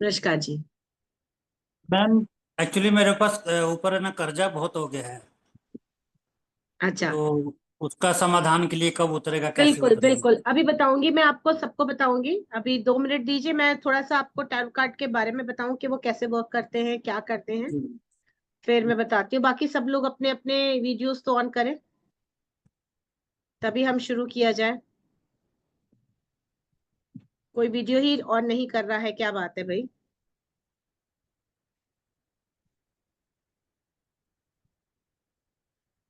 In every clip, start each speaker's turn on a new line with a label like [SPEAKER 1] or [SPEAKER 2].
[SPEAKER 1] नमस्कार जी।
[SPEAKER 2] Ma'am, actually मेरे पास ऊपर है ना कर्जा बहुत हो गया है।
[SPEAKER 1] अच्छा।
[SPEAKER 2] तो उसका समाधान के लिए कब उतरेगा, कैसे
[SPEAKER 1] बिल्कुल
[SPEAKER 2] उतरेगा?
[SPEAKER 1] बिल्कुल, अभी बताऊंगी, मैं आपको सबको बताऊंगी। अभी 2 मिनट दीजिए, मैं थोड़ा सा आपको टैरो कार्ड के बारे में बताऊं कि वो कैसे वर्क करते हैं, क्या करते हैं।
[SPEAKER 2] जी।
[SPEAKER 1] फिर मैं बताती हूँ। बाकी सब लोग अपने अपने वीडियोस तो ऑन करें, तभी हम शुरू किया जाए। कोई वीडियो ही ऑन नहीं कर रहा है, क्या बात है भाई।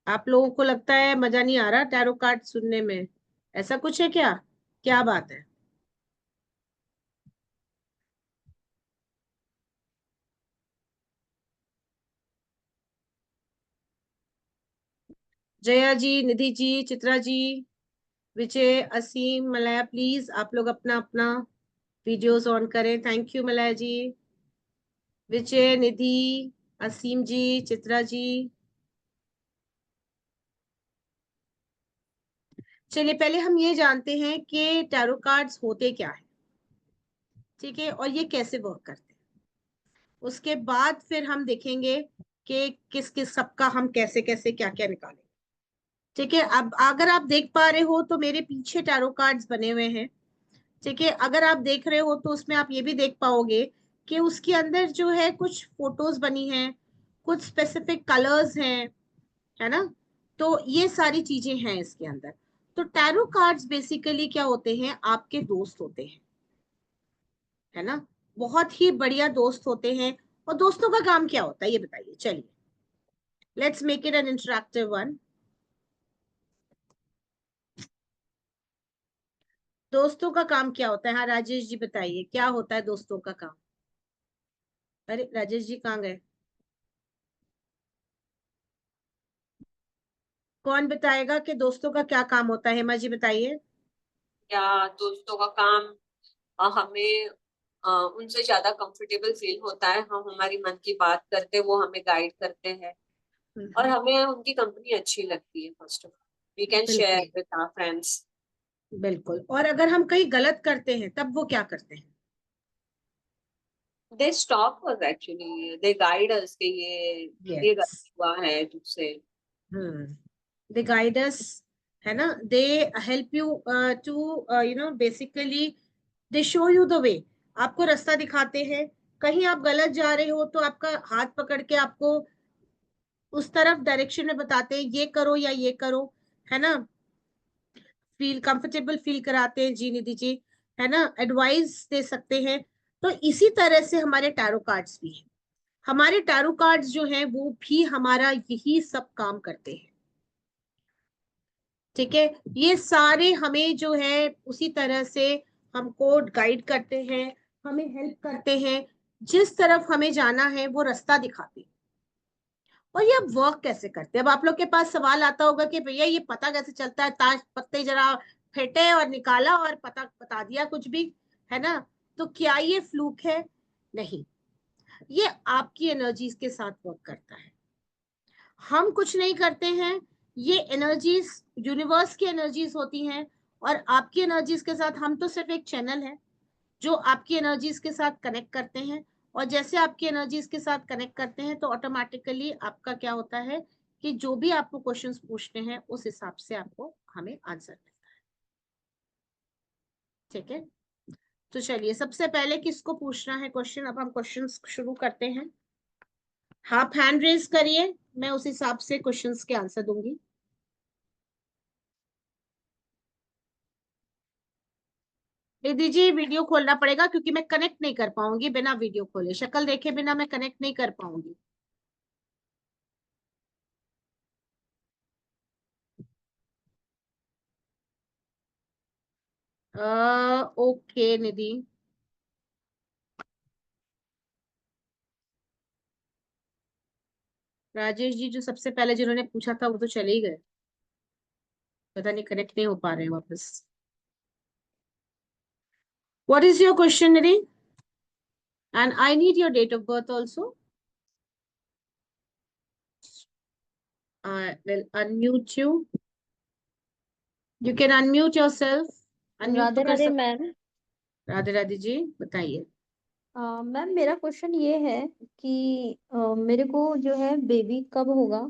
[SPEAKER 1] आप लोगों को लगता है मजा नहीं आ रहा टैरो कार्ड सुनने में? ऐसा कुछ है क्या? क्या बात है? जया जी, निधि जी, चित्रा जी, विजय, असीम, मलया, प्लीज आप लोग अपना अपना वीडियोस ऑन करें। थैंक यू मलया जी, विजय, निधि, असीम जी, चित्रा जी। चलिए पहले हम ये जानते हैं कि टैरो कार्ड्स होते क्या है, ठीक है, और ये कैसे वर्क करते हैं। उसके बाद फिर हम देखेंगे कि किस किस सबका हम कैसे कैसे क्या क्या निकालेंगे। ठीक है, अब अगर आप देख पा रहे हो तो मेरे पीछे टैरो कार्ड्स बने हुए हैं। ठीक है, अगर आप देख रहे हो तो उसमें आप ये भी देख पाओगे कि उसके अंदर जो है कुछ फोटोज बनी हैं, कुछ स्पेसिफिक कलर्स हैं, है ना। तो ये सारी चीजें हैं इसके अंदर। तो टैरो कार्ड्स बेसिकली क्या होते हैं, आपके दोस्त होते हैं, है ना। बहुत ही बढ़िया दोस्त होते हैं। और दोस्तों का काम क्या होता है ये बताइए, चलिए let's make it N interactive one. दोस्तों का काम क्या होता है? हाँ राजेश जी बताइए, क्या होता है दोस्तों का काम? अरे राजेश जी कहाँ गए? कौन बताएगा कि दोस्तों का क्या काम होता है? हेमा जी बताइए।
[SPEAKER 3] या दोस्तों का काम हमें उनसे ज्यादा कंफर्टेबल फील होता है। हम हमारी मन की बात करते हैं, वो हमें गाइड करते हैं और
[SPEAKER 1] हम्म,
[SPEAKER 3] हमें उनकी कंपनी अच्छी लगती है। First of all we can share
[SPEAKER 1] बिल्कुल
[SPEAKER 3] विद आवर फ्रेंड्स।
[SPEAKER 1] बिल्कुल। और अगर हम कहीं गलत करते हैं तब वो क्या करते हैं?
[SPEAKER 3] They stop us, actually they guide us कि ये
[SPEAKER 1] यस।
[SPEAKER 3] गलत हुआ है तुझसे।
[SPEAKER 1] दे गाइड अस, है ना। They help you to basically they show you the way. आपको रास्ता दिखाते हैं। कहीं आप गलत जा रहे हो तो आपका हाथ पकड़ के आपको उस तरफ डायरेक्शन में बताते हैं, ये करो या ये करो, है ना। फील कंफर्टेबल फील कराते हैं, जी निधि जी, है ना। एडवाइस दे सकते हैं। तो इसी तरह से हमारे टैरो कार्ड्स भी हैं। हमारे टैरो कार्ड्स जो हैं वो भी हमारा यही सब काम करते हैं। ठीक है, ये सारे हमें जो है उसी तरह से हमको गाइड करते हैं, हमें हेल्प करते हैं, जिस तरफ हमें जाना है वो रास्ता दिखाते हैं। और ये अब वर्क कैसे करते हैं? अब आप लोग के पास सवाल आता होगा कि भैया ये पता कैसे चलता है, ताश पत्ते जरा फेंटे और निकाला और पता बता दिया कुछ भी, है ना। तो क्या ये फ्लूक है? नहीं, ये आपकी एनर्जीज के साथ वर्क करता है। हम कुछ नहीं करते हैं। ये एनर्जीज यूनिवर्स की एनर्जीज होती हैं, और आपकी एनर्जीज के साथ हम तो सिर्फ एक चैनल है जो आपकी एनर्जीज के साथ कनेक्ट करते हैं। और जैसे आपकी एनर्जीज के साथ कनेक्ट करते हैं तो ऑटोमेटिकली आपका क्या होता है कि जो भी आपको क्वेश्चंस पूछते हैं उस हिसाब से आपको हमें आंसर मिलता है। ठीक है, तो चलिए सबसे पहले किसको पूछना है क्वेश्चन? अब हम क्वेश्चन शुरू करते हैं। आप हैंड रेज करिए, मैं उस हिसाब से क्वेश्चंस के आंसर दूंगी। दीदी जी वीडियो खोलना पड़ेगा क्योंकि मैं कनेक्ट नहीं कर पाऊंगी बिना वीडियो खोले, शक्ल देखे बिना मैं कनेक्ट नहीं कर पाऊंगी। ओके निधि। राजेश जी जो सबसे पहले जिन्होंने पूछा था वो तो चले ही गए, पता नहीं कनेक्ट नहीं हो पा रहे हैं वापस। What is your question Nidhi? And I need your date of birth also. I will unmute you. You can unmute yourself. Unmute तो
[SPEAKER 4] राधे
[SPEAKER 1] कर
[SPEAKER 4] राधे
[SPEAKER 1] सकते।
[SPEAKER 4] मैम।
[SPEAKER 1] राधे राधे जी बताइए।
[SPEAKER 4] मैम मेरा क्वेश्चन ये है कि मेरे को जो है बेबी कब होगा,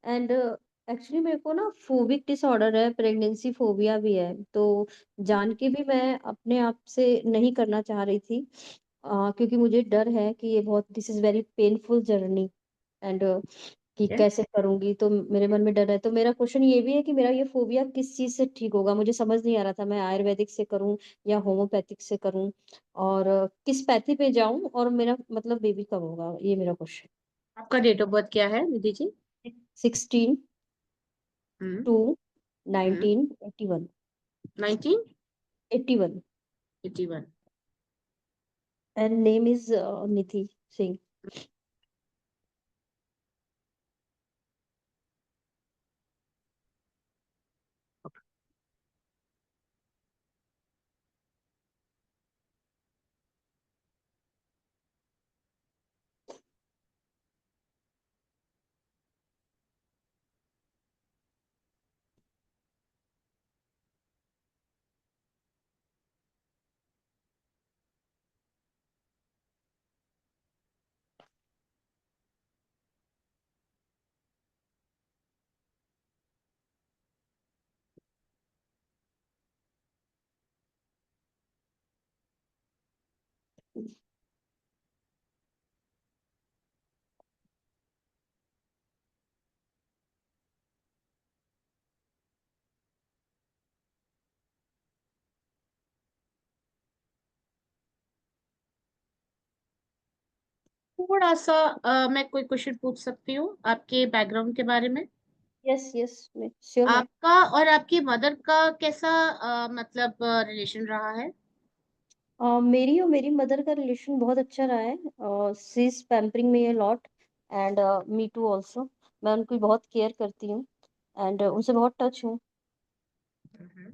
[SPEAKER 4] एंड एक्चुअली मेरे को ना फोबिक डिसऑर्डर है, प्रेगनेंसी फोबिया भी है, तो जान के भी मैं अपने आप से नहीं करना चाह रही थी, क्योंकि मुझे डर है कि ये बहुत, this is very painful journey, and कि
[SPEAKER 1] है।
[SPEAKER 4] कैसे करूंगी, तो मेरे मन में डर है। तो मेरा क्वेश्चन ये भी है कि मेरा ये फोबिया किस चीज से ठीक होगा, मुझे समझ नहीं आ रहा था, मैं आयुर्वेदिक से करूं या होम्योपैथिक से करूं, और किस पैथी पे जाऊं, और मेरा मतलब बेबी कब होगा, ये मेरा क्वेश्चन।
[SPEAKER 1] आपका डेट ऑफ बर्थ क्या है निधि जी?
[SPEAKER 4] 16
[SPEAKER 1] हम्म
[SPEAKER 4] 2
[SPEAKER 1] हम्म
[SPEAKER 4] 1981। 81।
[SPEAKER 1] 1981।
[SPEAKER 4] एंड नेम इज निधि सिंह।
[SPEAKER 1] थोड़ा सा मैं कोई क्वेश्चन पूछ सकती हूँ आपके बैकग्राउंड के बारे में?
[SPEAKER 4] Yes yes, sure ma'am.
[SPEAKER 1] आपका और आपकी मदर का कैसा मतलब रिलेशन रहा है?
[SPEAKER 4] मेरी और मेरी मदर का रिलेशन बहुत अच्छा रहा है, she is pampering me a lot, and me too also. मैं उनकी बहुत केयर करती हूँ, एंड उनसे बहुत टच हूँ।
[SPEAKER 1] हम्म।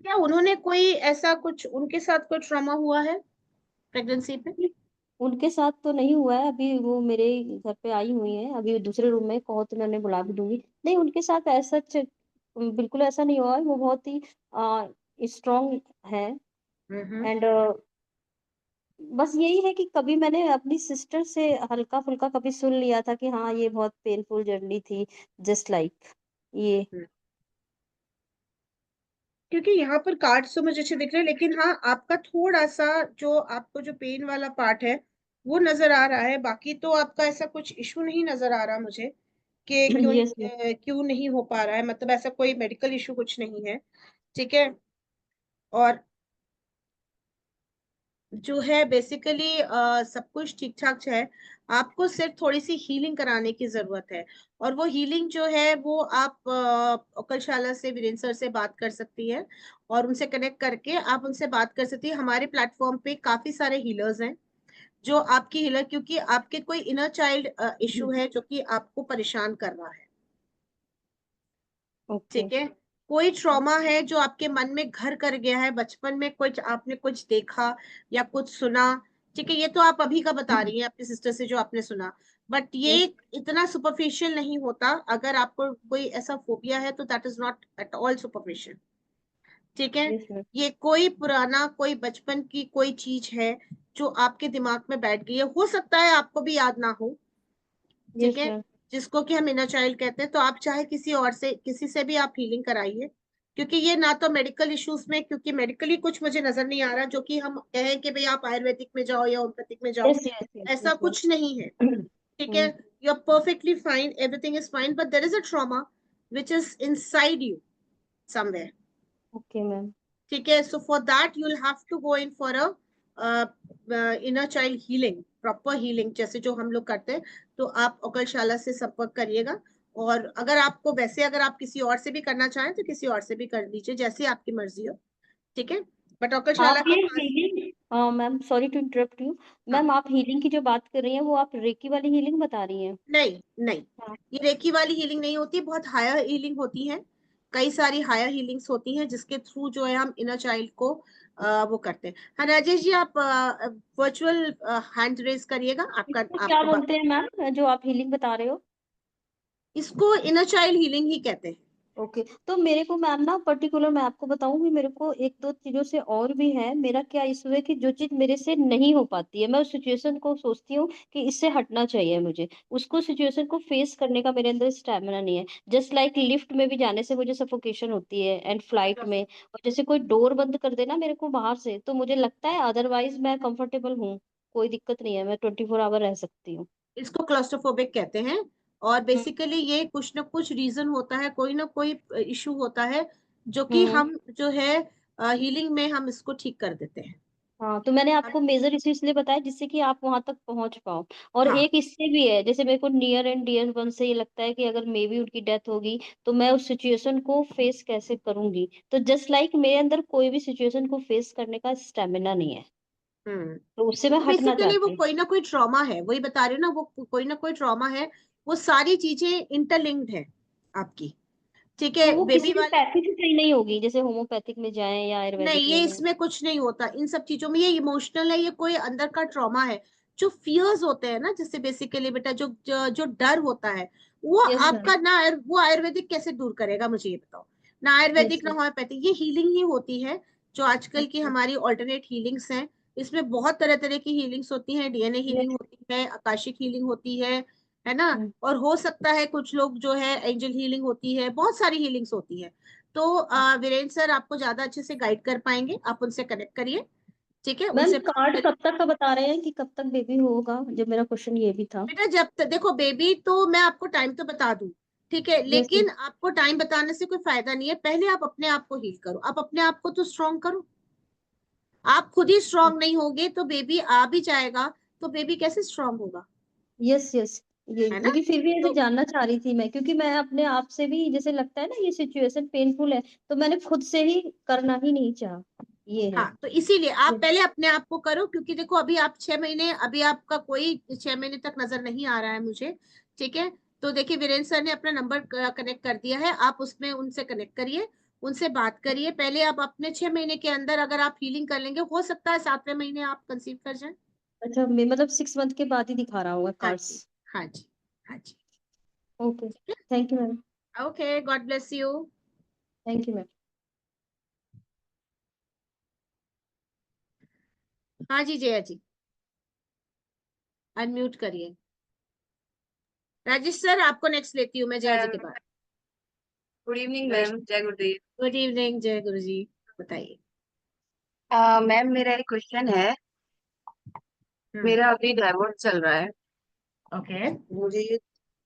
[SPEAKER 1] क्या उन्होंने कोई ऐसा कुछ, उनके साथ कोई ट्रॉमा हुआ है प्रेगनेंसी पे?
[SPEAKER 4] उनके साथ तो नहीं हुआ है, अभी वो मेरे घर पे आई हुई है, अभी दूसरे रूम में, कहो तो मैं उन्हें बुला भी दूंगी। नहीं, उनके साथ ऐसा बिल्कुल ऐसा नहीं हुआ है, वो बहुत ही स्ट्रांग है,
[SPEAKER 1] हम्म
[SPEAKER 4] एंड बस यही है कि कभी मैंने अपनी सिस्टर से हल्का फुल्का कभी सुन लिया था कि हाँ ये बहुत पेनफुल जर्नी थी, जस्ट लाइक ये।
[SPEAKER 1] हम्म। क्योंकि यहाँ पर कार्ड्स तो मुझे अच्छे दिख रहे हैं, लेकिन हाँ आपका थोड़ा सा जो आपको जो पेन वाला पार्ट है वो नजर आ रहा है, बाकी तो आपका ऐसा कुछ इशू नहीं नजर आ रहा मुझे कि क्यों
[SPEAKER 4] यस।
[SPEAKER 1] क्यों नहीं हो पा रहा है, मतलब ऐसा कोई मेडिकल इशू कुछ नहीं है। ठीक है। और जो है बेसिकली सब कुछ ठीक ठाक है। आपको सिर्फ थोड़ी सी हीलिंग कराने की जरूरत है, और वो हीलिंग जो है वो आप कौशलशाला से वीरेंद्र सर से बात कर सकती है, और उनसे कनेक्ट करके आप उनसे बात कर सकती है। हमारे प्लेटफॉर्म पे काफी सारे हीलर्स हैं जो आपकी हीलर, क्योंकि आपके कोई इनर चाइल्ड इशू है जो कि आपको परेशान कर रहा है।
[SPEAKER 4] ओके।
[SPEAKER 1] ठीक है। कोई ट्रॉमा है जो आपके मन में घर कर गया है, बचपन में कुछ आपने कुछ देखा या कुछ सुना। ठीक है, ये तो आप अभी का बता रही हैं अपनी सिस्टर से जो आपने सुना, बट ये
[SPEAKER 4] यस
[SPEAKER 1] इतना सुपरफिशियल नहीं होता। अगर आपको कोई ऐसा फोबिया है तो that is not at all superficial. ठीक है।
[SPEAKER 4] Yes ma'am.
[SPEAKER 1] ये कोई पुराना, कोई बचपन की कोई चीज है जो आपके दिमाग में बैठ गई है, हो सकता है आपको भी याद ना हो। ठीक
[SPEAKER 4] यस
[SPEAKER 1] है।
[SPEAKER 4] मैम।
[SPEAKER 1] जिसको कि हम इनर चाइल्ड कहते हैं, तो आप चाहे किसी और से, किसी से भी आप हीलिंग कराइए, क्योंकि ये ना तो मेडिकल इश्यूज में, क्योंकि मेडिकली कुछ मुझे नजर नहीं आ रहा जो कि हम कहें कि भाई आप आयुर्वेदिक में जाओ या होम्योपैथिक में जाओ।
[SPEAKER 4] यस यस यस
[SPEAKER 1] ऐसा
[SPEAKER 4] यस मैम।
[SPEAKER 1] कुछ नहीं है। ठीक है। You are perfectly fine, everything is fine, but there is a trauma which is inside you somewhere.
[SPEAKER 4] Okay ma'am.
[SPEAKER 1] ठीक है। So for that you will have to go in for a inner child healing, proper healing जैसे जो हम लोग करते हैं। तो आप अकलशाला से संपर्क करिएगा, और अगर आपको वैसे, अगर आप किसी और से भी करना चाहें तो किसी और से भी कर लीजिए, जैसी आपकी मर्जी हो। ठीक है। बट अकलशाला
[SPEAKER 4] आप
[SPEAKER 1] के
[SPEAKER 4] ये
[SPEAKER 1] पास।
[SPEAKER 4] Healing, ma'am sorry to interrupt you,
[SPEAKER 1] हाँ।
[SPEAKER 4] मैम आप हीलिंग की जो बात कर रही हैं वो आप रेकी वाली हीलिंग बता रही हैं?
[SPEAKER 1] नहीं नहीं,
[SPEAKER 4] हाँ।
[SPEAKER 1] ये रेकी वाली हीलिंग नहीं होती, बहुत हायर हीलिंग होती है। कई सारी हायर हीलिंग्स होती हैं जिसके थ्रू जो है हम इनर चाइल्ड को वो करते हैं। हाँ राजेश जी, आप वर्चुअल हैंड रेज करिएगा, आपका
[SPEAKER 4] इसको क्या
[SPEAKER 1] आपको
[SPEAKER 4] बोलते हैं मैम जो आप हीलिंग बता रहे हो?
[SPEAKER 1] इसको इनर चाइल्ड हीलिंग ही कहते हैं।
[SPEAKER 4] ओके, तो मेरे को मैम ना पर्टिकुलर मैं आपको बताऊंगी, मेरे को एक दो चीजों से और भी है। मेरा क्या इशू है कि जो चीज मेरे से नहीं हो पाती है, मैं उस सिचुएशन को सोचती हूँ कि इससे हटना चाहिए मुझे, उसको सिचुएशन को फेस करने का मेरे अंदर स्टेमिना नहीं है। जस्ट लाइक लिफ्ट में भी जाने से मुझे सफोकेशन होती है, एंड फ्लाइट में, और जैसे कोई डोर बंद कर देना मेरे को बाहर से, तो मुझे लगता है अदरवाइज मैं कंफर्टेबल हूँ, कोई दिक्कत नहीं है, मैं 24 आवर रह सकती हूँ।
[SPEAKER 1] इसको क्लॉस्ट्रोफोबिक कहते हैं। और
[SPEAKER 4] हम्म।
[SPEAKER 1] बेसिकली ये कुछ ना कुछ रीजन होता है, कोई ना कोई इशू होता है, जो कि
[SPEAKER 4] हम्म।
[SPEAKER 1] हम जो है हीलिंग में हम इसको ठीक कर देते हैं।
[SPEAKER 4] हाँ, तो मैंने
[SPEAKER 1] हम
[SPEAKER 4] आपको मेजर इशू इसलिए बताया जिससे कि आप वहां तक पहुंच पाओ। और
[SPEAKER 1] हाँ,
[SPEAKER 4] एक इससे भी है, जैसे मेरे को नियर एंड डियर वन से ये लगता है कि अगर मे बी उनकी डेथ होगी तो मैं उस सिचुएशन को फेस कैसे करूंगी, तो जस्ट लाइक मेरे अंदर कोई भी सिचुएशन को फेस करने का स्टेमिना नहीं है,
[SPEAKER 1] हम्म।
[SPEAKER 4] तो उससे मैं
[SPEAKER 1] वो
[SPEAKER 4] हटना
[SPEAKER 1] बेसिकली वो
[SPEAKER 4] चाहती हूँ।
[SPEAKER 1] कोई ना कोई ट्रॉमा है, वही बता रही हूँ ना, वो कोई ना कोई ट्रॉमा है। वो सारी चीजें इंटरलिंक्ड है आपकी। ठीक
[SPEAKER 4] तो
[SPEAKER 1] है,
[SPEAKER 4] वो
[SPEAKER 1] बेबी
[SPEAKER 4] किसी भी
[SPEAKER 1] वाले।
[SPEAKER 4] पैथिक से सही नहीं होगी, जैसे होम्योपैथिक में जाएं या
[SPEAKER 1] नहीं,
[SPEAKER 4] आयुर्वेदिक में
[SPEAKER 1] ये
[SPEAKER 4] जाएं?
[SPEAKER 1] इसमें कुछ नहीं होता इन सब चीजों में, ये इमोशनल है, ये कोई अंदर का ट्रॉमा है। जो फियर्स होते हैं ना, जैसे बेसिकली बेटा जो डर होता है, वो
[SPEAKER 4] यस मैम।
[SPEAKER 1] आपका ना वो आयुर्वेदिक कैसे दूर करेगा, मुझे ये बताओ। ना
[SPEAKER 4] यस
[SPEAKER 1] आयुर्वेदिक ना
[SPEAKER 4] मैम।
[SPEAKER 1] होम्योपैथिक, ये हीलिंग ही होती है। जो आजकल की
[SPEAKER 4] ओके।
[SPEAKER 1] हमारी ऑल्टरनेट हीलिंग्स हैं, इसमें बहुत तरह तरह की हीलिंग्स होती हैं, डीएनए हीलिंग
[SPEAKER 4] यस।
[SPEAKER 1] होती है, आकाशिक हीलिंग होती है ना। और हो सकता है कुछ लोग जो है एंजल हीलिंग होती है, बहुत सारी हीलिंग्स होती है। तो वीरेंद्र सर आपको ज्यादा अच्छे से गाइड कर पाएंगे, आप उनसे कनेक्ट करिए। ठीक है,
[SPEAKER 4] मैम
[SPEAKER 1] उनसे बात
[SPEAKER 4] कार्ड
[SPEAKER 1] करिए।
[SPEAKER 4] कब तक का बता रहे हैं कि कब तक बेबी होगा, जब मेरा क्वेश्चन ये भी था।
[SPEAKER 1] बेटा जब तक देखो बेबी, तो मैं आपको टाइम तो बता दूं, ठीक है,
[SPEAKER 4] यस।
[SPEAKER 1] लेकिन आपको टाइम बताने से कोई फायदा नहीं है। पहले आप अपने आप को हील करो, आप अपने आप को तो स्ट्रांग करो। आप खुद ही स्ट्रांग नहीं होगे तो बेबी आ भी जाएगा, तो बेबी कैसे स्ट्रांग होगा?
[SPEAKER 4] यस। यस। ये
[SPEAKER 1] है ना।
[SPEAKER 4] लेकिन फिर भी ऐसे
[SPEAKER 1] तो
[SPEAKER 4] जानना चाह रही थी मैं, क्योंकि मैं अपने आप से भी जैसे लगता है ना ये सिचुएशन पेनफुल है, तो मैंने खुद से ही करना ही नहीं चाहा, ये है।
[SPEAKER 1] हाँ, तो इसीलिए आप
[SPEAKER 4] Yes।
[SPEAKER 1] पहले अपने आप को करो, क्योंकि देखो अभी आप 6 महीने, अभी आपका कोई 6 महीने तक नजर नहीं आ रहा है मुझे। ठीक है, तो देखिए वीरेंद्र सर ने अपना नंबर कनेक्ट कर दिया है, आप उसमें उनसे कनेक्ट करिए, उनसे बात करिए। पहले आप अपने 6 महीने के अंदर अगर आप हीलिंग कर लेंगे, हो सकता है 7वें महीने आप कंसीव कर जाए।
[SPEAKER 4] अच्छा, मैं मतलब 6 मंथ के बाद ही दिखा रहा हूँ
[SPEAKER 1] हाँ
[SPEAKER 4] कार्ड्स।
[SPEAKER 1] जी, हाँ जी, हाँ जी।
[SPEAKER 4] ओके।
[SPEAKER 1] ठीक
[SPEAKER 4] थैंक यू मैम।
[SPEAKER 1] है, okay, God bless you.
[SPEAKER 4] Thank you ma'am.
[SPEAKER 1] हाँ जी, जया जी, अनम्यूट करिए। राजेश सर, आपको नेक्स्ट लेती हूँ मैं जया जी के बाद।
[SPEAKER 5] गुड इवनिंग मैम, जय गुरुदेव।
[SPEAKER 1] गुड इवनिंग जय गुरु जी, बताइए।
[SPEAKER 5] मैम मेरा एक क्वेश्चन है।
[SPEAKER 1] हम्म।
[SPEAKER 5] मेरा अभी डाइवोर्स चल रहा है।
[SPEAKER 1] ओके।
[SPEAKER 5] मुझे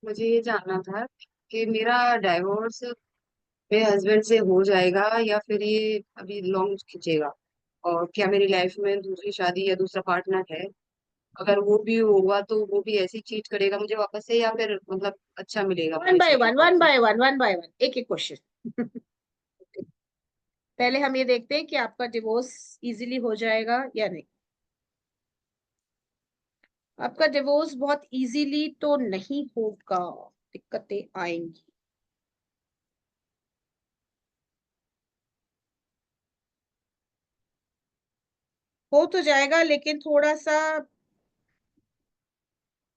[SPEAKER 5] मुझे ये जानना था कि मेरा डाइवोर्स मेरे हस्बैंड से हो जाएगा या फिर ये अभी लॉन्ग खींचेगा, और क्या मेरी लाइफ में दूसरी शादी या दूसरा पार्टनर है? अगर वो भी होगा तो वो भी ऐसे चीट करेगा मुझे वापस से, या फिर मतलब अच्छा मिलेगा
[SPEAKER 1] वन
[SPEAKER 5] मुझे
[SPEAKER 1] by
[SPEAKER 5] second
[SPEAKER 1] one,
[SPEAKER 5] part
[SPEAKER 1] one
[SPEAKER 5] में?
[SPEAKER 1] By one, one by one, एक एक क्वेश्चन। पहले हम ये देखते हैं कि आपका डिवोर्स इजीली हो जाएगा या नहीं। आपका डिवोर्स बहुत इजीली तो नहीं होगा, दिक्कतें आएंगी। हो तो जाएगा, लेकिन थोड़ा सा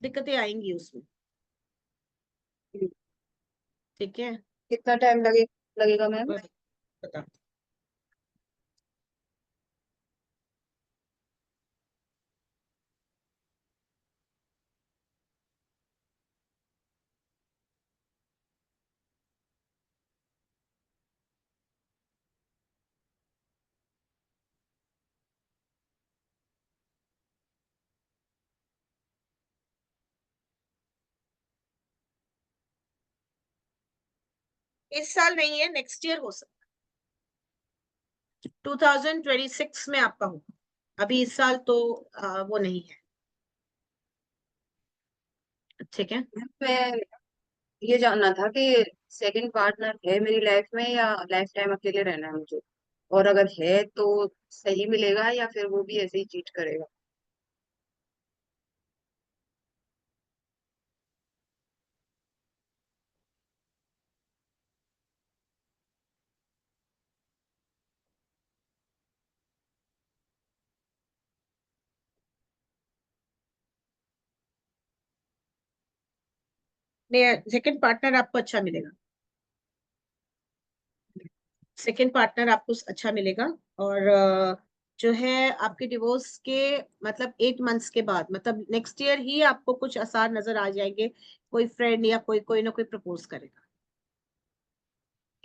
[SPEAKER 1] दिक्कतें आएंगी उसमें। ठीक है,
[SPEAKER 5] कितना टाइम लगेगा मैम?
[SPEAKER 1] बता। इस साल नहीं है, नेक्स्ट ईयर हो सकता है, 2026 में आपका होगा। अभी इस साल तो वो नहीं है। ठीक है।
[SPEAKER 5] मैं ये जानना था कि सेकंड पार्टनर है मेरी लाइफ में, या लाइफ टाइम अकेले रहना है मुझे? और अगर है तो सही मिलेगा या फिर वो भी ऐसे ही चीट करेगा?
[SPEAKER 1] सेकंड पार्टनर आपको अच्छा मिलेगा। सेकंड पार्टनर आपको अच्छा मिलेगा। और जो है आपके डिवोर्स के मतलब 8 मंथ्स के बाद, मतलब नेक्स्ट ईयर ही आपको कुछ आसार नजर आ जाएंगे, कोई फ्रेंड या कोई कोई ना कोई प्रपोज करेगा।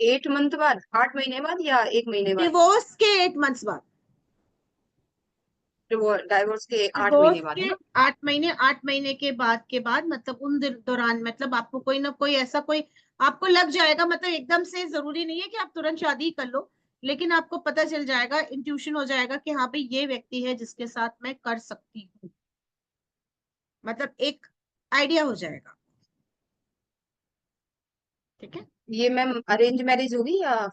[SPEAKER 5] 8 मंथ बाद, 8 महीने बाद या 1 महीने बाद?
[SPEAKER 1] डिवोर्स के 8 मंथ्स बाद।
[SPEAKER 5] डाइवोर्स के 8 महीने
[SPEAKER 1] डिवोर्स
[SPEAKER 5] बाद, है
[SPEAKER 1] के
[SPEAKER 5] ना?
[SPEAKER 1] 8 महीने, 8 महीने के बाद मतलब उन दौरान मतलब आपको कोई ना कोई ऐसा कोई आपको लग जाएगा, मतलब एकदम से जरूरी नहीं है कि आप तुरंत शादी कर लो, लेकिन आपको पता चल जाएगा, इंट्यूशन हो जाएगा कि हाँ भाई ये व्यक्ति है जिसके साथ मैं कर सकती हूँ, मतलब एक आइडिया हो जाएगा। ठीक है
[SPEAKER 5] ये मैम अरेंज मैरिज होगी या?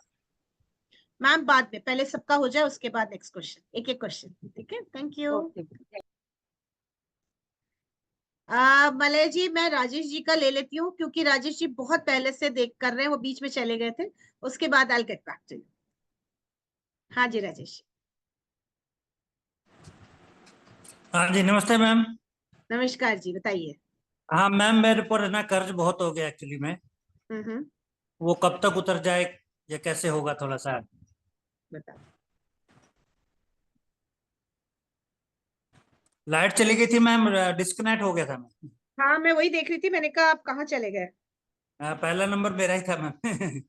[SPEAKER 1] मैम, बाद में, पहले सबका हो जाए उसके बाद नेक्स्ट क्वेश्चन, एक एक क्वेश्चन। ठीक है, थैंक यू।
[SPEAKER 5] ओके।
[SPEAKER 1] मलय जी, मैं राजेश जी का ले लेती हूँ क्योंकि राजेश जी बहुत पहले से देख कर रहे हैं, वो बीच में चले गए थे। उसके बाद I get back to you. हाँ जी राजेश।
[SPEAKER 2] हाँ जी, नमस्ते मैम।
[SPEAKER 1] नमस्कार जी, बताइए।
[SPEAKER 2] हाँ मैम, मेरे पर है ना कर्ज बहुत हो गया एक्चुअली में।
[SPEAKER 1] हम्म।
[SPEAKER 2] वो कब तक उतर जाए या कैसे होगा, थोड़ा सा।
[SPEAKER 1] बताओ।
[SPEAKER 2] लाइट चली गई थी मैम, डिस्कनेक्ट हो गया था मैं।
[SPEAKER 1] हाँ मैं वही देख रही थी, मैंने कहा आप कहाँ चले गए।
[SPEAKER 2] पहला नंबर मेरा ही था मैम।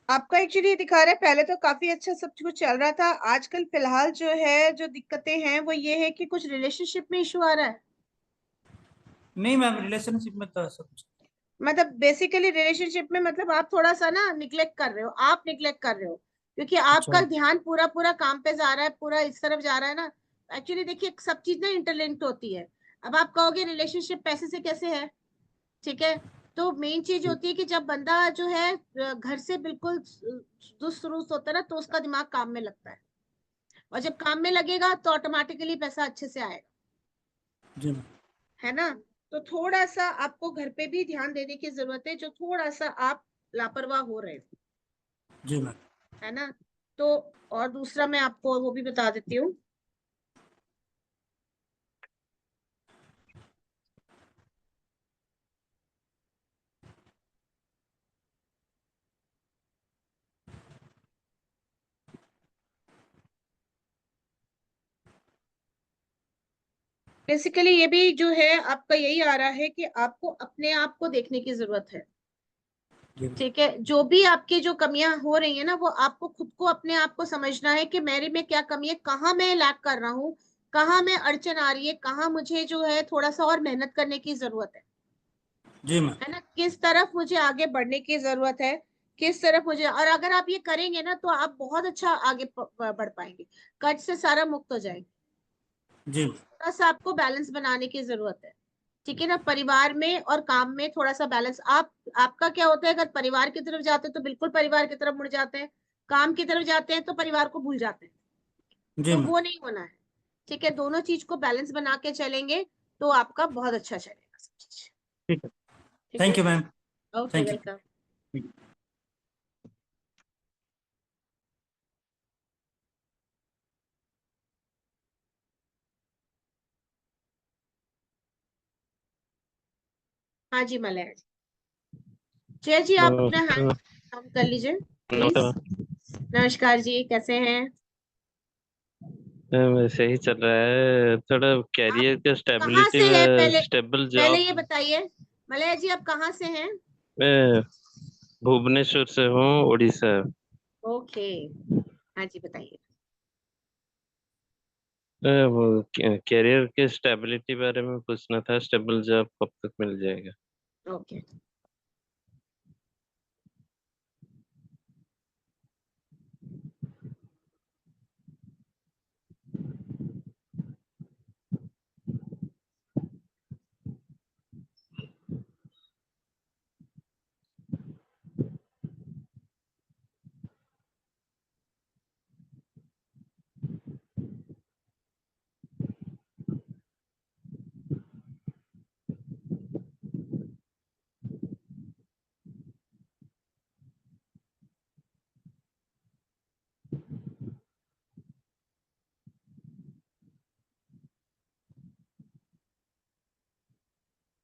[SPEAKER 1] आपका एक्चुअली दिखा रहा है, पहले तो काफी अच्छा सब कुछ चल रहा था, आजकल फिलहाल जो है जो दिक्कतें हैं वो ये है कि कुछ रिलेशनशिप में इशू आ रहा है।
[SPEAKER 2] नहीं मैम, रिलेशनशिप में तो ऐसा कुछ।
[SPEAKER 1] मतलब बेसिकली रिलेशनशिप में मतलब आप थोड़ा सा ना निग्लेक्ट कर रहे हो, आप निग्लेक्ट कर रहे हो, क्योंकि
[SPEAKER 2] अच्छा।
[SPEAKER 1] आपका ध्यान पूरा पूरा काम पे जा रहा है, पूरा इस तरफ जा रहा है ना। एक्चुअली देखिए, सब चीज ना इंटरलिंक्ड होती है। अब आप कहोगे रिलेशनशिप पैसे से कैसे है, ठीक है। तो मेन चीज होती है कि जब बंदा जो है घर से बिल्कुल दुरुस्त होता है ना, तो उसका दिमाग काम में लगता है, और जब काम में लगेगा तो ऑटोमेटिकली पैसा अच्छे से आएगा,
[SPEAKER 2] जी मैम।
[SPEAKER 1] है ना। तो थोड़ा सा आपको घर पे भी ध्यान देने की जरूरत है, जो थोड़ा सा आप लापरवाह हो रहे हो,
[SPEAKER 2] जी मैम।
[SPEAKER 1] है ना। तो और दूसरा मैं आपको वो भी बता देती हूँ। बेसिकली ये भी जो है आपका यही आ रहा है कि आपको अपने आप को देखने की जरूरत है।
[SPEAKER 2] जी मैम।
[SPEAKER 1] ठीक है, जो भी आपकी जो कमियां हो रही है ना, वो आपको खुद को अपने आप को समझना है कि मेरे में क्या कमी है, कहाँ मैं लैक कर रहा हूँ, कहाँ मैं अड़चन आ रही है, कहाँ मुझे जो है थोड़ा सा और मेहनत करने की जरूरत
[SPEAKER 2] जी मैम।
[SPEAKER 1] है ना, किस तरफ मुझे आगे बढ़ने की जरूरत है, किस तरफ मुझे, और अगर आप ये करेंगे ना तो आप बहुत अच्छा आगे बढ़ पाएंगे, कर्ज से सारा मुक्त हो जाएंगे।
[SPEAKER 2] जी मैम।
[SPEAKER 1] थोड़ा सा आपको बैलेंस बनाने की जरूरत है, ठीक है ना, परिवार में और काम में थोड़ा सा बैलेंस। आप आपका क्या होता है, अगर परिवार की तरफ जाते हैं तो बिल्कुल परिवार की तरफ मुड़ जाते हैं, काम की तरफ जाते हैं तो परिवार को भूल जाते हैं,
[SPEAKER 2] जी
[SPEAKER 1] तो
[SPEAKER 2] मैम।
[SPEAKER 1] वो नहीं होना है। ठीक है, दोनों चीज को बैलेंस बना के चलेंगे तो आपका बहुत अच्छा चलेगा सब चीज।
[SPEAKER 2] ठीक है।
[SPEAKER 1] ठीक है,
[SPEAKER 2] thank you ma'am.
[SPEAKER 1] Okay,
[SPEAKER 2] thank
[SPEAKER 1] welcome.
[SPEAKER 2] You.
[SPEAKER 1] हाँ जी मलया जी, जय जी आप अपना
[SPEAKER 6] नमस्ते
[SPEAKER 1] हैंड
[SPEAKER 6] मैम।
[SPEAKER 1] काम कर लीजिए
[SPEAKER 6] नमस्ते
[SPEAKER 1] प्लीज।
[SPEAKER 6] मैम।
[SPEAKER 1] नमस्कार जी, कैसे हैं
[SPEAKER 6] वैसे ही चल रहा है, थोड़ा
[SPEAKER 1] आप,
[SPEAKER 6] कैरियर के
[SPEAKER 1] कहाँ
[SPEAKER 6] स्टेबिलिटी
[SPEAKER 1] से है
[SPEAKER 6] में,
[SPEAKER 1] पहले,
[SPEAKER 6] स्टेबल
[SPEAKER 1] पहले ये
[SPEAKER 6] जॉब।
[SPEAKER 1] बताइए मलया जी आप कहाँ से हैं।
[SPEAKER 6] मैं भुवनेश्वर से हूँ, उड़ीसा।
[SPEAKER 1] ओके, हाँ जी बताइए।
[SPEAKER 6] वो कैरियर के स्टेबिलिटी बारे में पूछना था, स्टेबल जॉब कब तक मिल जाएगा?
[SPEAKER 1] ओके,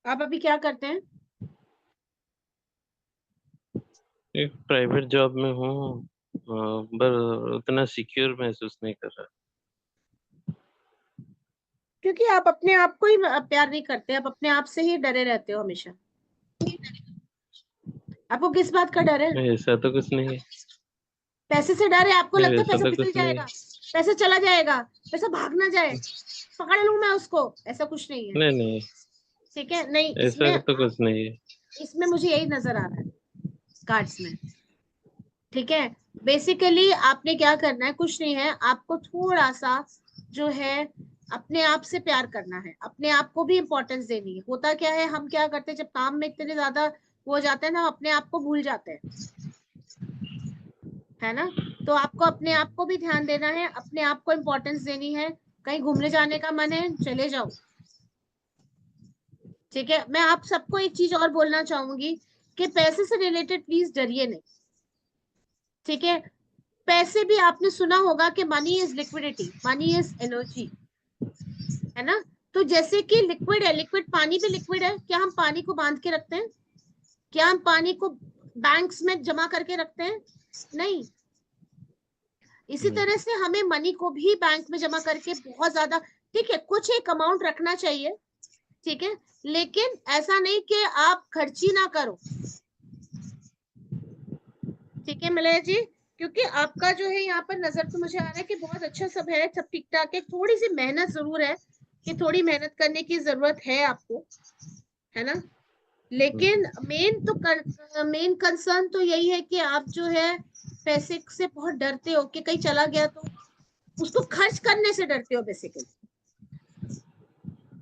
[SPEAKER 1] आप अभी क्या करते हैं?
[SPEAKER 6] एक प्राइवेट जॉब में हूँ, पर उतना सिक्योर महसूस नहीं कर रहा।
[SPEAKER 1] क्योंकि आप अपने आप को ही प्यार नहीं करते, आप अपने आप से ही डरे रहते हो हमेशा। आपको किस बात का डर है?
[SPEAKER 6] नहीं, ऐसा तो कुछ नहीं है।
[SPEAKER 1] पैसे से डर है? आपको
[SPEAKER 6] नहीं,
[SPEAKER 1] लगता है
[SPEAKER 6] वैसा
[SPEAKER 1] पैसा
[SPEAKER 6] तो
[SPEAKER 1] फिसल
[SPEAKER 6] कुछ नहीं
[SPEAKER 1] जाएगा,
[SPEAKER 6] है।
[SPEAKER 1] पैसा चला जाएगा, पैसा भाग ना जाए, पकड़ लूं मैं उसको? ऐसा कुछ नहीं है,
[SPEAKER 6] नहीं नहीं,
[SPEAKER 1] ठीक है? नहीं,
[SPEAKER 6] ऐसा तो कुछ नहीं है।
[SPEAKER 1] इसमें मुझे यही नजर आ रहा है कार्ड्स में, ठीक है? बेसिकली आपने क्या करना है, कुछ नहीं है, आपको थोड़ा सा जो है अपने आप से प्यार करना है, अपने आप को भी इम्पोर्टेंस देनी है। होता क्या है, हम क्या करते हैं जब काम में इतने ज्यादा हो जाते हैं ना, अपने आप को भूल जाते हैं, है ना? तो आपको अपने आप को भी ध्यान देना है, अपने आप को इम्पोर्टेंस देनी है। कहीं घूमने जाने का मन है, चले जाओ, ठीक है? मैं आप सबको एक चीज और बोलना चाहूंगी कि पैसे से रिलेटेड प्लीज डरिए नहीं, ठीक है? पैसे भी आपने सुना होगा कि money is liquidity, money is energy, है ना? तो जैसे कि लिक्विड है, लिक्विड पानी भी लिक्विड है। क्या हम पानी को बांध के रखते हैं? क्या हम पानी को बैंक्स में जमा करके रखते हैं? नहीं। इसी तरह से हमें मनी को भी बैंक में जमा करके बहुत ज्यादा, ठीक है, कुछ एक अमाउंट रखना चाहिए, ठीक है, लेकिन ऐसा नहीं कि आप खर्ची ना करो, ठीक है मलय जी? क्योंकि आपका जो है यहाँ पर नजर तो मुझे आ रहा है कि बहुत अच्छा सब है, सब ठीक ठाक है, थोड़ी सी मेहनत जरूर है, कि थोड़ी मेहनत करने की जरूरत है आपको, है ना? लेकिन मेन कंसर्न तो यही है कि आप जो है पैसे से बहुत डरते हो कि कहीं चला गया तो, उसको खर्च करने से डरते हो बेसिकली।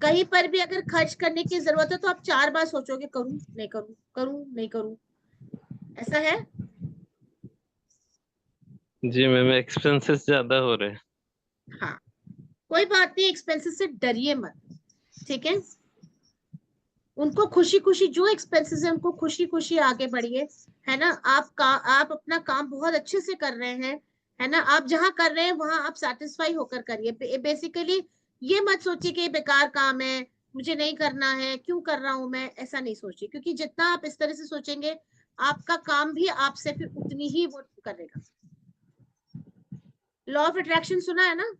[SPEAKER 1] कहीं पर भी अगर खर्च करने की जरूरत है तो आप 4 बार सोचोगे, करूं नहीं करूं, करूं नहीं करूं, ऐसा है?
[SPEAKER 6] जी मैम, एक्सपेंसेस ज्यादा हो रहे हैं।
[SPEAKER 1] हाँ, कोई बात नहीं, एक्सपेंसेस से डरिए मत, ठीक है? उनको खुशी खुशी, जो एक्सपेंसेस है उनको खुशी खुशी आगे बढ़िए, है ना? आप अपना काम बहुत अच्छे से कर रहे हैं, है ना? आप जहां कर रहे हैं वहां आप सेटिस्फाई होकर करिए। बेसिकली ये मत सोचिए कि बेकार काम है, मुझे नहीं करना है, क्यों कर रहा हूं मैं, ऐसा नहीं सोचिए, क्योंकि जितना आप इस तरह से सोचेंगे आपका काम भी आपसे फिर उतनी ही वो करेगा। लॉ ऑफ अट्रैक्शन सुना है ना?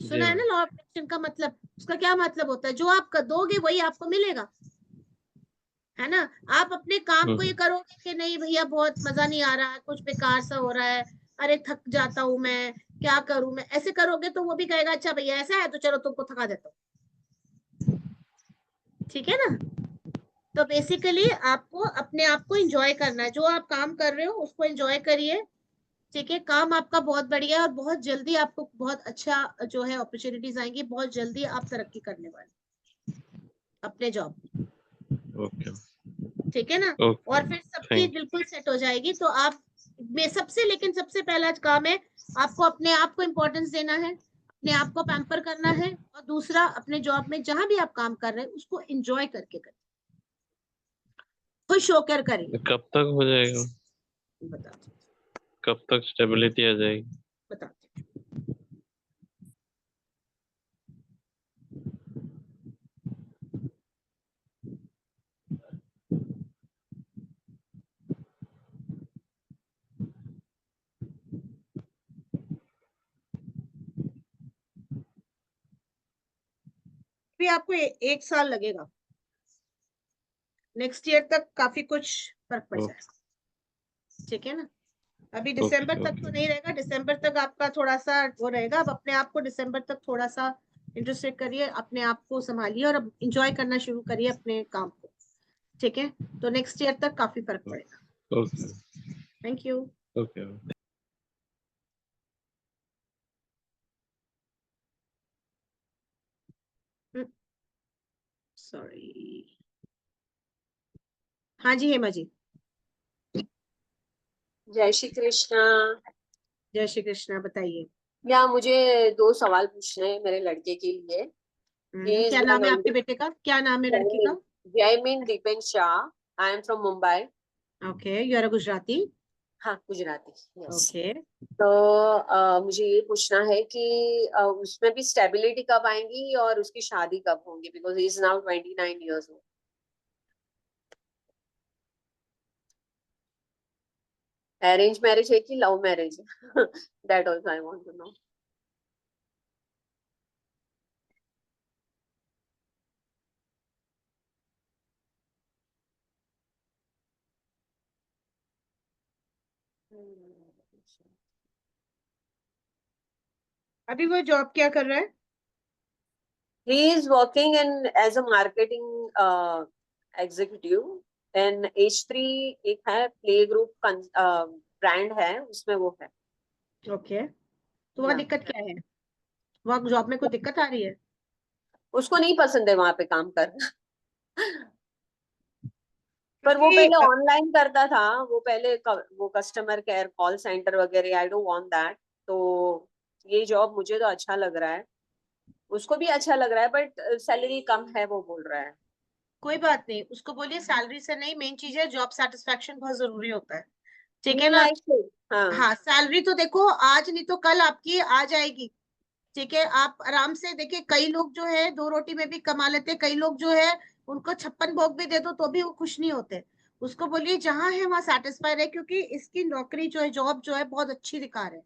[SPEAKER 6] जी
[SPEAKER 1] सुना है ना
[SPEAKER 6] मैम।
[SPEAKER 1] लॉ ऑफ अट्रैक्शन का मतलब? उसका क्या मतलब होता है? जो आप दोगे वही आपको मिलेगा, है ना? आप अपने काम को ये करोगे कि नहीं भैया बहुत मजा नहीं आ रहा है, कुछ बेकार सा हो रहा है, अरे थक जाता हूं मैं, क्या करूं मैं, ऐसे करोगे तो वो भी कहेगा अच्छा भैया ऐसा है तो चलो तुमको थका देता हूँ, ठीक है ना? तो बेसिकली आपको अपने आप को एंजॉय करना है, जो आप काम कर रहे हो उसको एंजॉय करिए, ठीक है? काम आपका बहुत बढ़िया है और बहुत जल्दी आपको बहुत अच्छा जो है अपॉर्चुनिटीज आएंगी, बहुत जल्दी आप तरक्की करने वाले अपने जॉब,
[SPEAKER 6] ओके
[SPEAKER 1] ठीक है ना?
[SPEAKER 6] ओके,
[SPEAKER 1] और फिर सब चीज
[SPEAKER 6] थैंक
[SPEAKER 1] बिल्कुल सेट हो जाएगी। तो आप में सबसे, लेकिन सबसे पहला काम है आपको अपने आप को इम्पोर्टेंस देना है, अपने आप को पैम्पर करना है, और दूसरा अपने जॉब में जहां भी आप काम कर रहे हैं उसको एंजॉय करके करें, खुश होकर करें।
[SPEAKER 6] यू। कब तक हो जाएगा?
[SPEAKER 1] बताते
[SPEAKER 6] कब तक स्टेबिलिटी आ जाएगी?
[SPEAKER 1] बताते भी आपको एक साल लगेगा, नेक्स्ट ईयर तक काफी कुछ फर्क पड़
[SPEAKER 6] ओके
[SPEAKER 1] जाएगा, ठीक है ना? अभी दिसंबर तक तो
[SPEAKER 6] ओके।
[SPEAKER 1] नहीं रहेगा, दिसंबर तक आपका थोड़ा सा वो रहेगा। अब अपने आप को दिसंबर तक थोड़ा सा इंटरेस्टेड करिए, अपने आप को संभालिए और अब इंजॉय करना शुरू करिए अपने काम को, ठीक है? तो नेक्स्ट ईयर तक काफी फर्क पड़ेगा।
[SPEAKER 6] Okay
[SPEAKER 1] thank you.
[SPEAKER 6] Okay.
[SPEAKER 1] Sorry, हाँ जी हेमा जी।
[SPEAKER 3] जय श्री कृष्णा।
[SPEAKER 1] जय श्री कृष्णा, बताइए।
[SPEAKER 3] या मुझे 2 सवाल पूछने हैं मेरे लड़के के लिए। He is
[SPEAKER 1] क्या नाम है आपके
[SPEAKER 3] 100
[SPEAKER 1] बेटे का, क्या नाम है लड़की का?
[SPEAKER 3] Jaimin Dipen Shah. I am from Mumbai.
[SPEAKER 1] Okay, you are Gujarati.
[SPEAKER 3] हाँ गुजराती, यस।
[SPEAKER 1] ओके।
[SPEAKER 3] तो मुझे ये पूछना है कि उसमें भी स्टेबिलिटी कब आएंगी और उसकी शादी कब होगी, because he is now 29 years old. Arrange marriage है कि love marriage? That also I want to know.
[SPEAKER 1] अभी वो जॉब क्या कर रहा है?
[SPEAKER 3] He is working in as a marketing executive in H3. एक है प्ले ग्रुप ब्रांड है, उसमें वो है.
[SPEAKER 1] ओके। तो वहाँ
[SPEAKER 3] या
[SPEAKER 1] दिक्कत क्या है? वहाँ जॉब में कोई दिक्कत आ रही है?
[SPEAKER 3] उसको नहीं पसंद है वहां पे काम करना. पर वो
[SPEAKER 1] क्योंकि
[SPEAKER 3] पहले ऑनलाइन करता था, वो पहले वो कस्टमर केयर कॉल सेंटर वगैरह. आई डोंट वांट दैट. तो ये जॉब मुझे तो अच्छा लग रहा है, उसको भी अच्छा लग रहा है, बट सैलरी कम है वो बोल रहा है.
[SPEAKER 1] कोई बात नहीं, उसको बोलिए सैलरी से नहीं, मेन चीज है जॉब सेटिस्फेक्शन बहुत जरूरी होता है। ठीक है
[SPEAKER 3] ही
[SPEAKER 1] ना?
[SPEAKER 3] Likes it. हाँ.
[SPEAKER 1] हाँ, सैलरी तो देखो आज नहीं तो कल आपकी आ जाएगी। ठीक है, आप आराम से देखिए, कई लोग जो है 2 रोटी में भी कमा लेते हैं, कई लोग जो है उनको 56 भोग भी दे दो तो भी वो खुश नहीं होते। उसको बोलिए जहां है वहां सेटिस्फाइड है, क्योंकि इसकी नौकरी जो है, जॉब जो है बहुत अच्छी दिखा रहे हैं।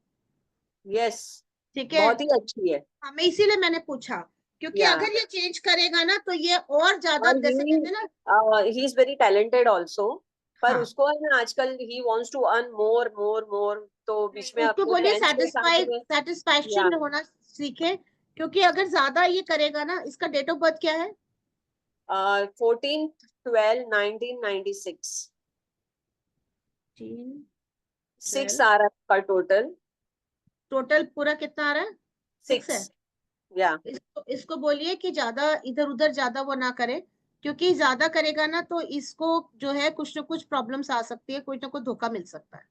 [SPEAKER 3] यस.
[SPEAKER 1] ठीक है,
[SPEAKER 3] बहुत ही अच्छी है.
[SPEAKER 1] हमें इसीलिए मैंने पूछा, क्योंकि
[SPEAKER 3] या
[SPEAKER 1] अगर ये चेंज करेगा ना तो ये और ज्यादा,
[SPEAKER 3] और
[SPEAKER 1] जैसे कहते हैं ना।
[SPEAKER 3] He is very talented also. पर
[SPEAKER 1] हाँ,
[SPEAKER 3] उसको है ना आजकल he wants to earn more more more, तो बीच में
[SPEAKER 1] उसको
[SPEAKER 3] अपने
[SPEAKER 1] बोलिए
[SPEAKER 3] फ्रेंड्स के साथ में. या
[SPEAKER 1] सेटिस्फैक्शन होना सीखे। क्योंकि अगर ज्यादा ये करेगा ना, इसका डेट ऑफ बर्थ क्या है?
[SPEAKER 3] 14/12/1996. 6
[SPEAKER 1] 12।
[SPEAKER 3] आ रहा है का टोटल.
[SPEAKER 1] टोटल पूरा कितना आ रहा है? 6 है।
[SPEAKER 3] 6. या
[SPEAKER 1] इसको बोलिए कि ज्यादा इधर उधर ज्यादा वो ना करे, क्योंकि ज्यादा करेगा ना तो इसको जो है कुछ ना कुछ प्रॉब्लम्स आ सकती है, कुछ ना कुछ धोखा मिल सकता है।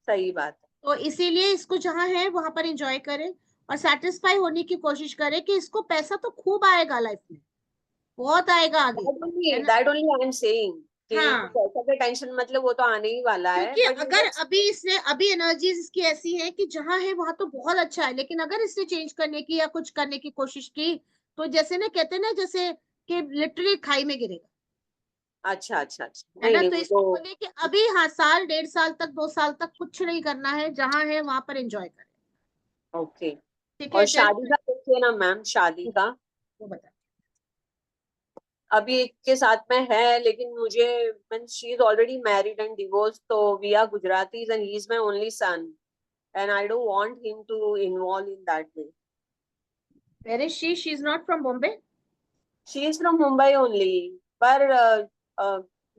[SPEAKER 3] सही बात है.
[SPEAKER 1] तो इसीलिए इसको जहां है वहां पर एंजॉय करे, और सेटिस्फाई होने की कोशिश करे कि इसको पैसा तो खूब आएगा लाइफ में, बहुत आएगा आगे, है ना?
[SPEAKER 3] That only I am saying कि
[SPEAKER 1] हाँ,
[SPEAKER 3] पैसा का टेंशन मतलब वो तो आने ही वाला है,
[SPEAKER 1] क्योंकि
[SPEAKER 3] बट
[SPEAKER 1] अगर अभी इसने, अभी एनर्जीज इसकी ऐसी है कि जहां है वहां तो बहुत अच्छा है, लेकिन अगर इसने चेंज करने की या कुछ करने की कोशिश की, तो जैसे ना कहते हैं ना, जैसे कि लिटरली खाई में गिरेगा।
[SPEAKER 3] अच्छा अच्छा अच्छा.
[SPEAKER 1] है
[SPEAKER 3] नहीं
[SPEAKER 1] ना?
[SPEAKER 3] नहीं
[SPEAKER 1] तो
[SPEAKER 3] वो
[SPEAKER 1] इसको
[SPEAKER 3] तो.
[SPEAKER 1] बोलिए कि अभी हाँ, साल 1.5 साल तक, 2 साल तक कुछ नहीं करना है, जहां है वहां पर एंजॉय करें।
[SPEAKER 3] ओके.
[SPEAKER 1] ठीक
[SPEAKER 3] और
[SPEAKER 1] है,
[SPEAKER 3] शादी का देखिए ना मैम, शादी का
[SPEAKER 1] वो बता।
[SPEAKER 3] अभी एक के साथ में है, लेकिन मुझे mean she is already married and divorce, तो we are Gujaratis and he is my only son and I don't want him to involve in that way.
[SPEAKER 1] Where is she is not from Bombay?
[SPEAKER 3] She is from Mumbai only. पर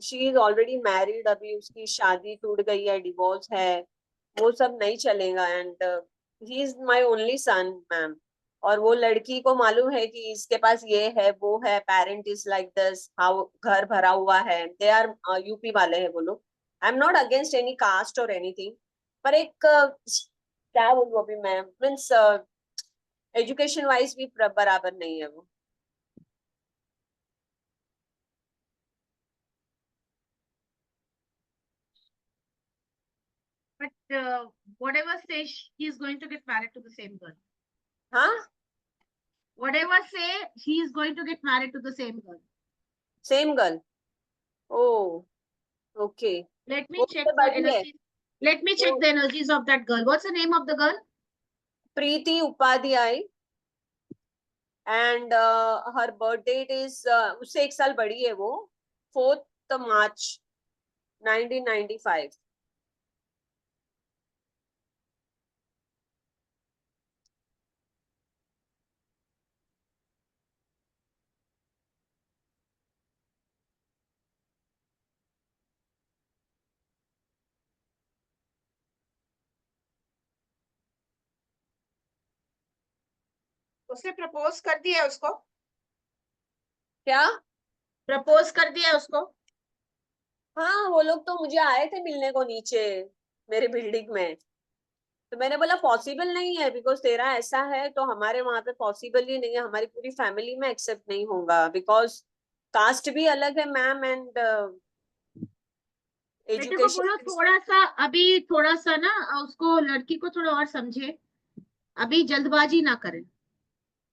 [SPEAKER 3] she is already married, अभी उसकी शादी टूट गई है, divorce है, वो सब नहीं चलेगा. And he is my only sun ma'am. और वो लड़की को मालूम है कि इसके पास ये है वो है, parent is like this, how घर भरा हुआ है. दे आर यूपी वाले हैं वो लोग. आई am not against any caste और एनीथिंग, पर एक क्या बोलूं अभी मैं, मीन्स एजुकेशन वाइज भी बराबर नहीं है वो.
[SPEAKER 1] But whatever say, he is going to get married to the same girl.
[SPEAKER 3] हाँ.
[SPEAKER 1] Whatever say, he is going to get married to the same girl.
[SPEAKER 3] Same girl. Oh. Okay.
[SPEAKER 1] Let me
[SPEAKER 3] वो
[SPEAKER 1] check
[SPEAKER 3] उससे
[SPEAKER 1] the
[SPEAKER 3] बड़ी है.
[SPEAKER 1] energies. Let me check
[SPEAKER 3] वो
[SPEAKER 1] the energies of that girl. What's the name of the girl?
[SPEAKER 3] Preeti Upadhyay. And her birth date is, उससे 1 साल बड़ी है वो. 4th March 1995.
[SPEAKER 1] उसने प्रपोज कर दिया है उसको?
[SPEAKER 3] क्या?
[SPEAKER 1] प्रपोज कर दिया है उसको?
[SPEAKER 3] हाँ वो लोग तो मुझे आए थे मिलने को नीचे मेरे बिल्डिंग में. तो मैंने बोला पॉसिबल नहीं है, बिकॉज तेरा ऐसा है तो हमारे वहां पे पॉसिबल ही नहीं है, हमारी पूरी फैमिली में एक्सेप्ट नहीं होगा, बिकॉज कास्ट भी अलग है मैम. एंड
[SPEAKER 1] बेटे को बोलो
[SPEAKER 3] एजुकेशन
[SPEAKER 1] थोड़ा सा, अभी थोड़ा सा ना उसको, लड़की को थोड़ा और समझे, अभी जल्दबाजी ना करें।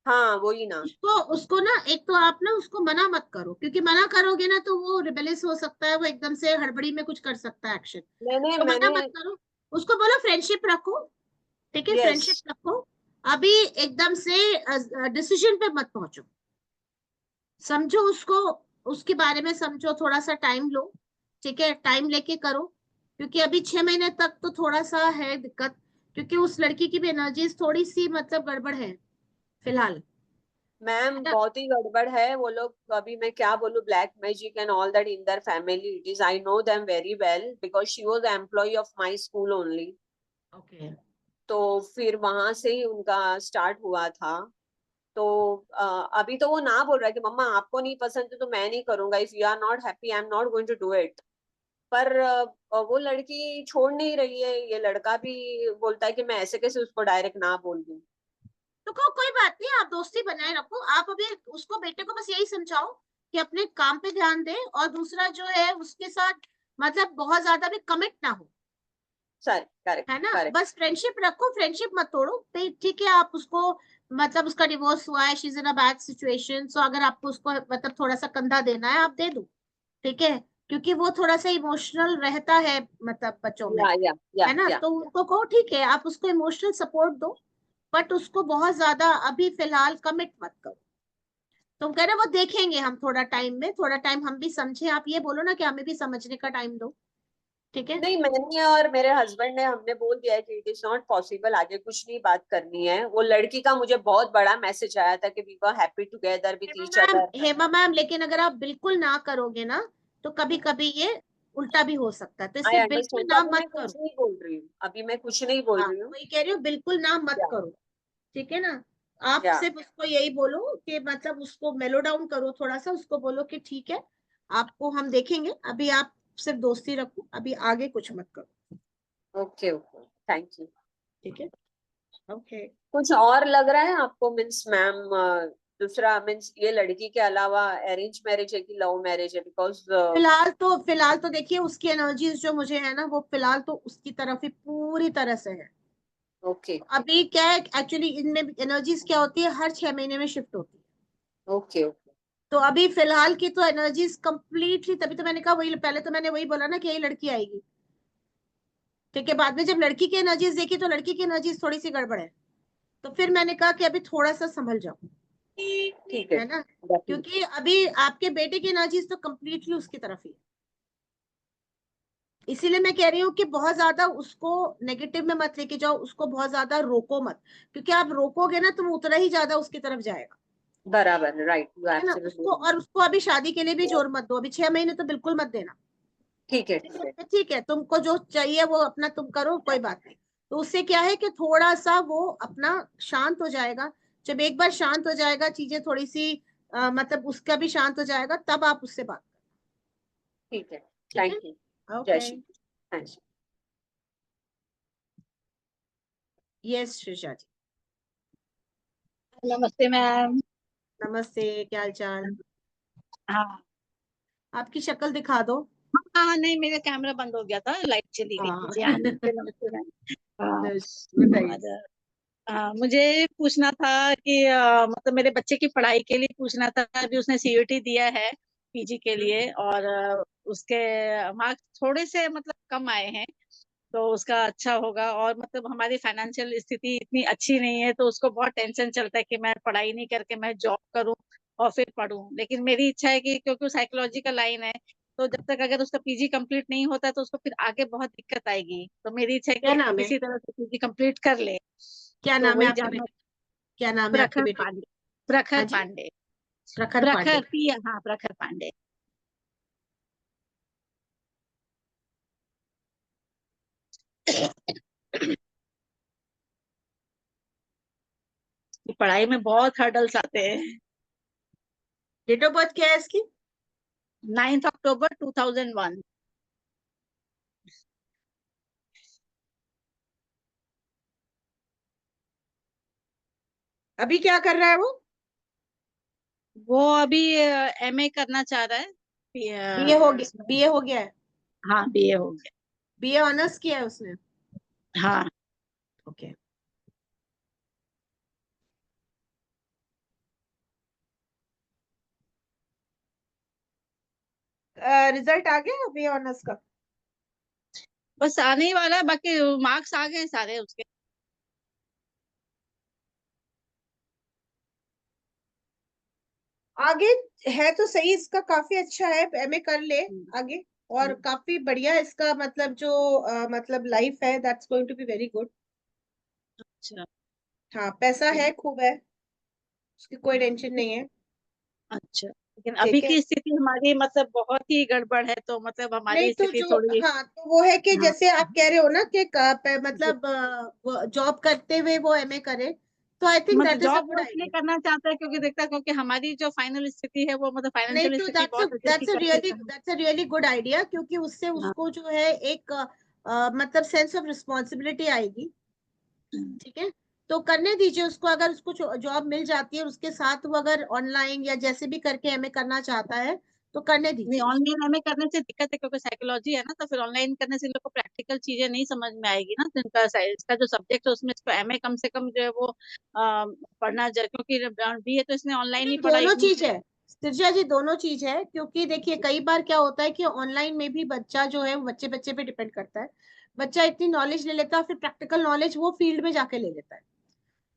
[SPEAKER 3] हाँ वही ना।
[SPEAKER 1] उसको उसको ना, एक तो आप ना उसको मना मत करो, क्योंकि मना करोगे ना तो वो रिबेलियस हो सकता है, वो एकदम से हड़बड़ी में कुछ कर सकता है एक्शन।
[SPEAKER 3] मैंने
[SPEAKER 1] तो मना
[SPEAKER 3] मैंने
[SPEAKER 1] मत करो, उसको बोलो फ्रेंडशिप रखो, ठीक है,
[SPEAKER 3] यस
[SPEAKER 1] फ्रेंडशिप रखो। अभी एकदम से डिसीजन पे मत पहुंचो, समझो उसको, उसके बारे में समझो, थोड़ा सा टाइम लो, ठीक है, टाइम लेके करो, क्योंकि अभी 6 महीने तक तो थोड़ा सा है दिक्कत, क्योंकि उस लड़की की भी एनर्जीज थोड़ी सी मतलब गड़बड़ है फिलहाल,
[SPEAKER 3] मैम,
[SPEAKER 1] है ना।
[SPEAKER 3] बहुत ही गड़बड़ है वो लोग। अभी मैं क्या बोलूं, black magic and all that in their family, it is, I know them very well because she was employ of my school only.
[SPEAKER 1] Okay.
[SPEAKER 3] तो फिर वहां से ही उनका स्टार्ट हुआ था। तो अभी तो वो ना बोल रहा है कि मम्मा आपको नहीं पसंद है तो मैं नहीं करूंगा, if you are not happy I am not going to do it. पर वो लड़की छोड़ नहीं रही है, ये लड़का भी बोलता है कि मैं ऐसे कैसे उसको डायरेक्ट ना बोल दूं।
[SPEAKER 1] तो कोई बात नहीं, आप दोस्ती बनाए रखो, आप अभी उसको, बेटे को बस यही समझाओ कि अपने काम पे ध्यान दे, और दूसरा जो है उसके साथ मतलब बहुत ज्यादा भी कमिट ना हो,
[SPEAKER 3] सर करेक्ट
[SPEAKER 1] है ना।
[SPEAKER 3] करेक्ट।
[SPEAKER 1] बस फ्रेंडशिप रखो, फ्रेंडशिप मत तोड़ो, ठीक है। आप उसको मतलब, उसका डिवोर्स हुआ है, she is in a bad situation, so अगर आपको उसको मतलब थोड़ा सा कंधा देना है आप दे दो, ठीक है, क्योंकि वो थोड़ा सा इमोशनल रहता है मतलब बच्चों में,
[SPEAKER 3] या
[SPEAKER 1] है ना। तो उनको कहो ठीक है, आप उसको इमोशनल सपोर्ट दो, बट उसको बहुत ज्यादा अभी फिलहाल कमिट मत करो। तुम कह रहे हो वो देखेंगे हम थोड़ा टाइम में, थोड़ा टाइम हम भी समझे, आप ये बोलो ना कि हमें भी समझने का टाइम दो, ठीक है।
[SPEAKER 3] नहीं, मैंने और मेरे हस्बैंड ने हमने बोल दिया है कि इट इज नॉट पॉसिबल, आगे कुछ नहीं बात करनी है। वो लड़की का मुझे बहुत बड़ा मैसेज आया था कि we were happy together with each other.
[SPEAKER 1] Hema ma'am, लेकिन अगर आप बिल्कुल ना करोगे ना तो कभी कभी ये उल्टा भी हो सकता है, तो
[SPEAKER 3] आई
[SPEAKER 1] इसलिए बिल्कुल
[SPEAKER 3] अंडरस्टैंड, तो
[SPEAKER 1] ना
[SPEAKER 3] अभी
[SPEAKER 1] मत
[SPEAKER 3] मैं कुछ
[SPEAKER 1] करो।
[SPEAKER 3] नहीं बोल रही हूँ, अभी मैं कुछ नहीं बोल
[SPEAKER 1] हाँ,
[SPEAKER 3] रही हूँ।
[SPEAKER 1] वही कह रही हूँ, बिल्कुल ना मत
[SPEAKER 3] या
[SPEAKER 1] करो, ठीक है ना। आप
[SPEAKER 3] या
[SPEAKER 1] सिर्फ उसको यही बोलो कि मतलब उसको मेलो डाउन करो थोड़ा सा, उसको बोलो कि ठीक है, आपको हम देखेंगे, अभी आप सिर्फ दोस्ती रखो, अभी आगे कुछ मत करो,
[SPEAKER 3] ओके ओके, थैंक यू।
[SPEAKER 1] ठीक है। ओके।
[SPEAKER 3] कुछ और लग रहा है आपको, मीन्स मैम? दूसरा मीन्स ये लड़की के अलावा अरेंज मैरिज है कि लव मैरिज है? बिकॉज
[SPEAKER 1] फिलहाल तो देखिए उसकी एनर्जीज जो मुझे है ना, वो फिलहाल तो उसकी तरफ ही पूरी तरह से है।
[SPEAKER 3] ओके
[SPEAKER 1] अभी क्या है एक्चुअली, इनमें एनर्जीज क्या होती है, हर 6 महीने में शिफ्ट होती है।
[SPEAKER 3] Okay okay.
[SPEAKER 1] तो अभी फिलहाल की तो एनर्जीज कंप्लीटली, तभी तो मैंने कहा, वही पहले तो मैंने वही बोला ना कि यही लड़की आएगी, ठीक है। बाद में जब लड़की की एनर्जीज देखी तो लड़की की एनर्जीज थोड़ी सी गड़बड़ है, तो फिर मैंने कहा कि अभी थोड़ा सा संभल जाओ,
[SPEAKER 3] ठीक है,
[SPEAKER 1] है ना,
[SPEAKER 3] डेफिनेटली।
[SPEAKER 1] क्योंकि अभी आपके बेटे की एनर्जीज तो कंप्लीटली उसकी तरफ ही है। इसीलिए मैं कह रही हूँ कि बहुत ज्यादा उसको नेगेटिव में मत लेके जाओ, उसको बहुत ज्यादा रोको मत, क्योंकि आप रोकोगे ना तो वो उतना ही ज्यादा उसकी तरफ जाएगा,
[SPEAKER 3] बराबर, राइट, यू
[SPEAKER 1] ठीक है ना। उसको,
[SPEAKER 3] एब्सोल्युटली।
[SPEAKER 1] और उसको अभी शादी के लिए भी जोर मत दो, अभी 6 महीने तो बिल्कुल मत देना,
[SPEAKER 3] ठीक है
[SPEAKER 1] ठीक
[SPEAKER 3] ठीक है।
[SPEAKER 1] है, ठीक है, तुमको जो चाहिए वो अपना तुम करो, कोई बात नहीं। तो उससे क्या है कि थोड़ा सा वो अपना शांत हो जाएगा, जब एक बार शांत हो जाएगा, चीजें थोड़ी सी मतलब उसका भी शांत हो जाएगा, तब आप उससे बात करो,
[SPEAKER 3] ठीक है,
[SPEAKER 1] ठीक है।
[SPEAKER 3] Thank you. जय
[SPEAKER 1] okay.
[SPEAKER 3] Shri Krishna, thank you.
[SPEAKER 1] Yes Srija ji.
[SPEAKER 7] नमस्ते मैम।
[SPEAKER 1] नमस्ते, क्या हाल चाल।
[SPEAKER 7] हाँ
[SPEAKER 1] आपकी शक्ल दिखा दो।
[SPEAKER 7] हाँ, नहीं मेरा कैमरा बंद हो गया था, लाइट चली गई
[SPEAKER 1] हाँ।
[SPEAKER 7] थी जी। हाँ नमस्ते नमस्ते मैम। हाँ
[SPEAKER 1] बताइए।
[SPEAKER 7] और, मुझे पूछना था कि मतलब मेरे बच्चे की पढ़ाई के लिए पूछना था। अभी उसने सीयूटी दिया है पीजी के लिए, और उसके मार्क्स थोड़े से मतलब कम आए हैं, तो उसका अच्छा होगा। और मतलब हमारी फाइनेंशियल स्थिति इतनी अच्छी नहीं है, तो उसको बहुत टेंशन चलता है कि मैं पढ़ाई नहीं करके मैं जॉब करूं और फिर पढूं। लेकिन मेरी इच्छा है कि क्योंकि वो साइकोलॉजी का लाइन है, तो जब तक अगर उसका पीजी कंप्लीट नहीं होता तो उसको फिर आगे बहुत दिक्कत आएगी। तो मेरी इच्छा है कि
[SPEAKER 1] क्या
[SPEAKER 7] वो
[SPEAKER 1] नाम है,
[SPEAKER 7] किसी तरह से पीजी कंप्लीट कर ले।
[SPEAKER 1] क्या
[SPEAKER 7] तो
[SPEAKER 1] नाम है
[SPEAKER 7] वही
[SPEAKER 1] आपके
[SPEAKER 7] जानना।
[SPEAKER 1] बेटे, क्या नाम है आपके
[SPEAKER 7] प्रखर
[SPEAKER 1] बेटे का।
[SPEAKER 7] पांडे। प्रखर
[SPEAKER 1] हाँ जी,
[SPEAKER 7] पांडे।
[SPEAKER 1] प्रखर
[SPEAKER 7] प्रखर
[SPEAKER 1] पांडे।
[SPEAKER 7] पी, हाँ प्रखर पांडे। पढ़ाई में बहुत हर्डल्स आते हैं।
[SPEAKER 1] डेट ऑफ बर्थ क्या है इसकी।
[SPEAKER 7] 9 अक्टूबर 2001।
[SPEAKER 1] अभी क्या कर रहा है वो।
[SPEAKER 7] वो अभी एमए करना चाह रहा है।
[SPEAKER 1] बीए हो गया, बीए हो गया है।
[SPEAKER 7] हाँ बीए हो गया।
[SPEAKER 1] बीए ऑनर्स किया है उसने?
[SPEAKER 7] हाँ
[SPEAKER 1] ओके। रिजल्ट आ गया बीए ऑनर्स का?
[SPEAKER 7] बस आने ही वाला है, बाकी मार्क्स आ गए सारे उसके।
[SPEAKER 1] आगे है तो सही, इसका काफी अच्छा है, एमए कर ले
[SPEAKER 7] हम्म,
[SPEAKER 1] आगे। और काफी बढ़िया इसका मतलब जो मतलब लाइफ है, that's going to be very good.
[SPEAKER 7] अच्छा
[SPEAKER 1] हाँ, पैसा है, खूब है, उसकी कोई टेंशन नहीं है।
[SPEAKER 7] अच्छा। लेकिन अभी
[SPEAKER 1] ठीक है।
[SPEAKER 7] की स्थिति हमारी मतलब बहुत ही गड़बड़ है, तो मतलब
[SPEAKER 1] नहीं
[SPEAKER 7] हमारी
[SPEAKER 1] तो
[SPEAKER 7] स्थिति
[SPEAKER 1] जो,
[SPEAKER 7] थोड़ी।
[SPEAKER 1] हाँ तो वो है कि
[SPEAKER 7] हाँ
[SPEAKER 1] जैसे आप कह रहे हो ना कि
[SPEAKER 7] जी।
[SPEAKER 1] मतलब जॉब करते हुए वो एमए करे, तो आई थिंक
[SPEAKER 7] मतलब
[SPEAKER 1] that is a
[SPEAKER 7] job
[SPEAKER 1] good
[SPEAKER 7] वो इसलिए
[SPEAKER 1] आइडिया।
[SPEAKER 7] करना चाहता है क्योंकि देखता है, क्योंकि हमारी जो फाइनल स्थिति है वो मतलब
[SPEAKER 1] नहीं
[SPEAKER 7] फाइनेंशियल
[SPEAKER 1] तो
[SPEAKER 7] स्थिति बहुत अच्छी करके
[SPEAKER 1] that's a really good idea, क्योंकि उससे
[SPEAKER 7] हाँ
[SPEAKER 1] उसको जो है एक मतलब सेंस ऑफ रिस्पॉन्सिबिलिटी आएगी। ठीक है, तो करने दीजिए उसको। अगर उसको जॉब मिल जाती है और उसके साथ वो अगर ऑनलाइन या जैसे भी करके एमए करना चाहता है तो करने
[SPEAKER 7] नहीं,
[SPEAKER 1] दीजिए उसको।
[SPEAKER 7] ऑनलाइन हमें करने से दिक्कत है क्योंकि साइकोलॉजी है ना, तो फिर ऑनलाइन करने से लोग को प्रैक्टिकल चीजें नहीं समझ में आएगी ना, तो इनका इसका जो सब्जेक्ट है उसमें इसको एमए कम से कम जो है वो पढ़ना चाहिए, क्योंकि बीए तो इसने ऑनलाइन
[SPEAKER 1] नहीं,
[SPEAKER 7] ही पढ़ा
[SPEAKER 1] दोनों
[SPEAKER 7] इग्नू
[SPEAKER 1] चीज
[SPEAKER 7] से।
[SPEAKER 1] है तिरजा जी, दोनों चीज है। क्योंकि देखिए कई बार क्या होता है कि ऑनलाइन में भी बच्चा जो है वो बच्चे बच्चे पे डिपेंड करता है। बच्चा इतनी नॉलेज ले लेता है, फिर प्रैक्टिकल नॉलेज वो फील्ड में जाके ले लेता है।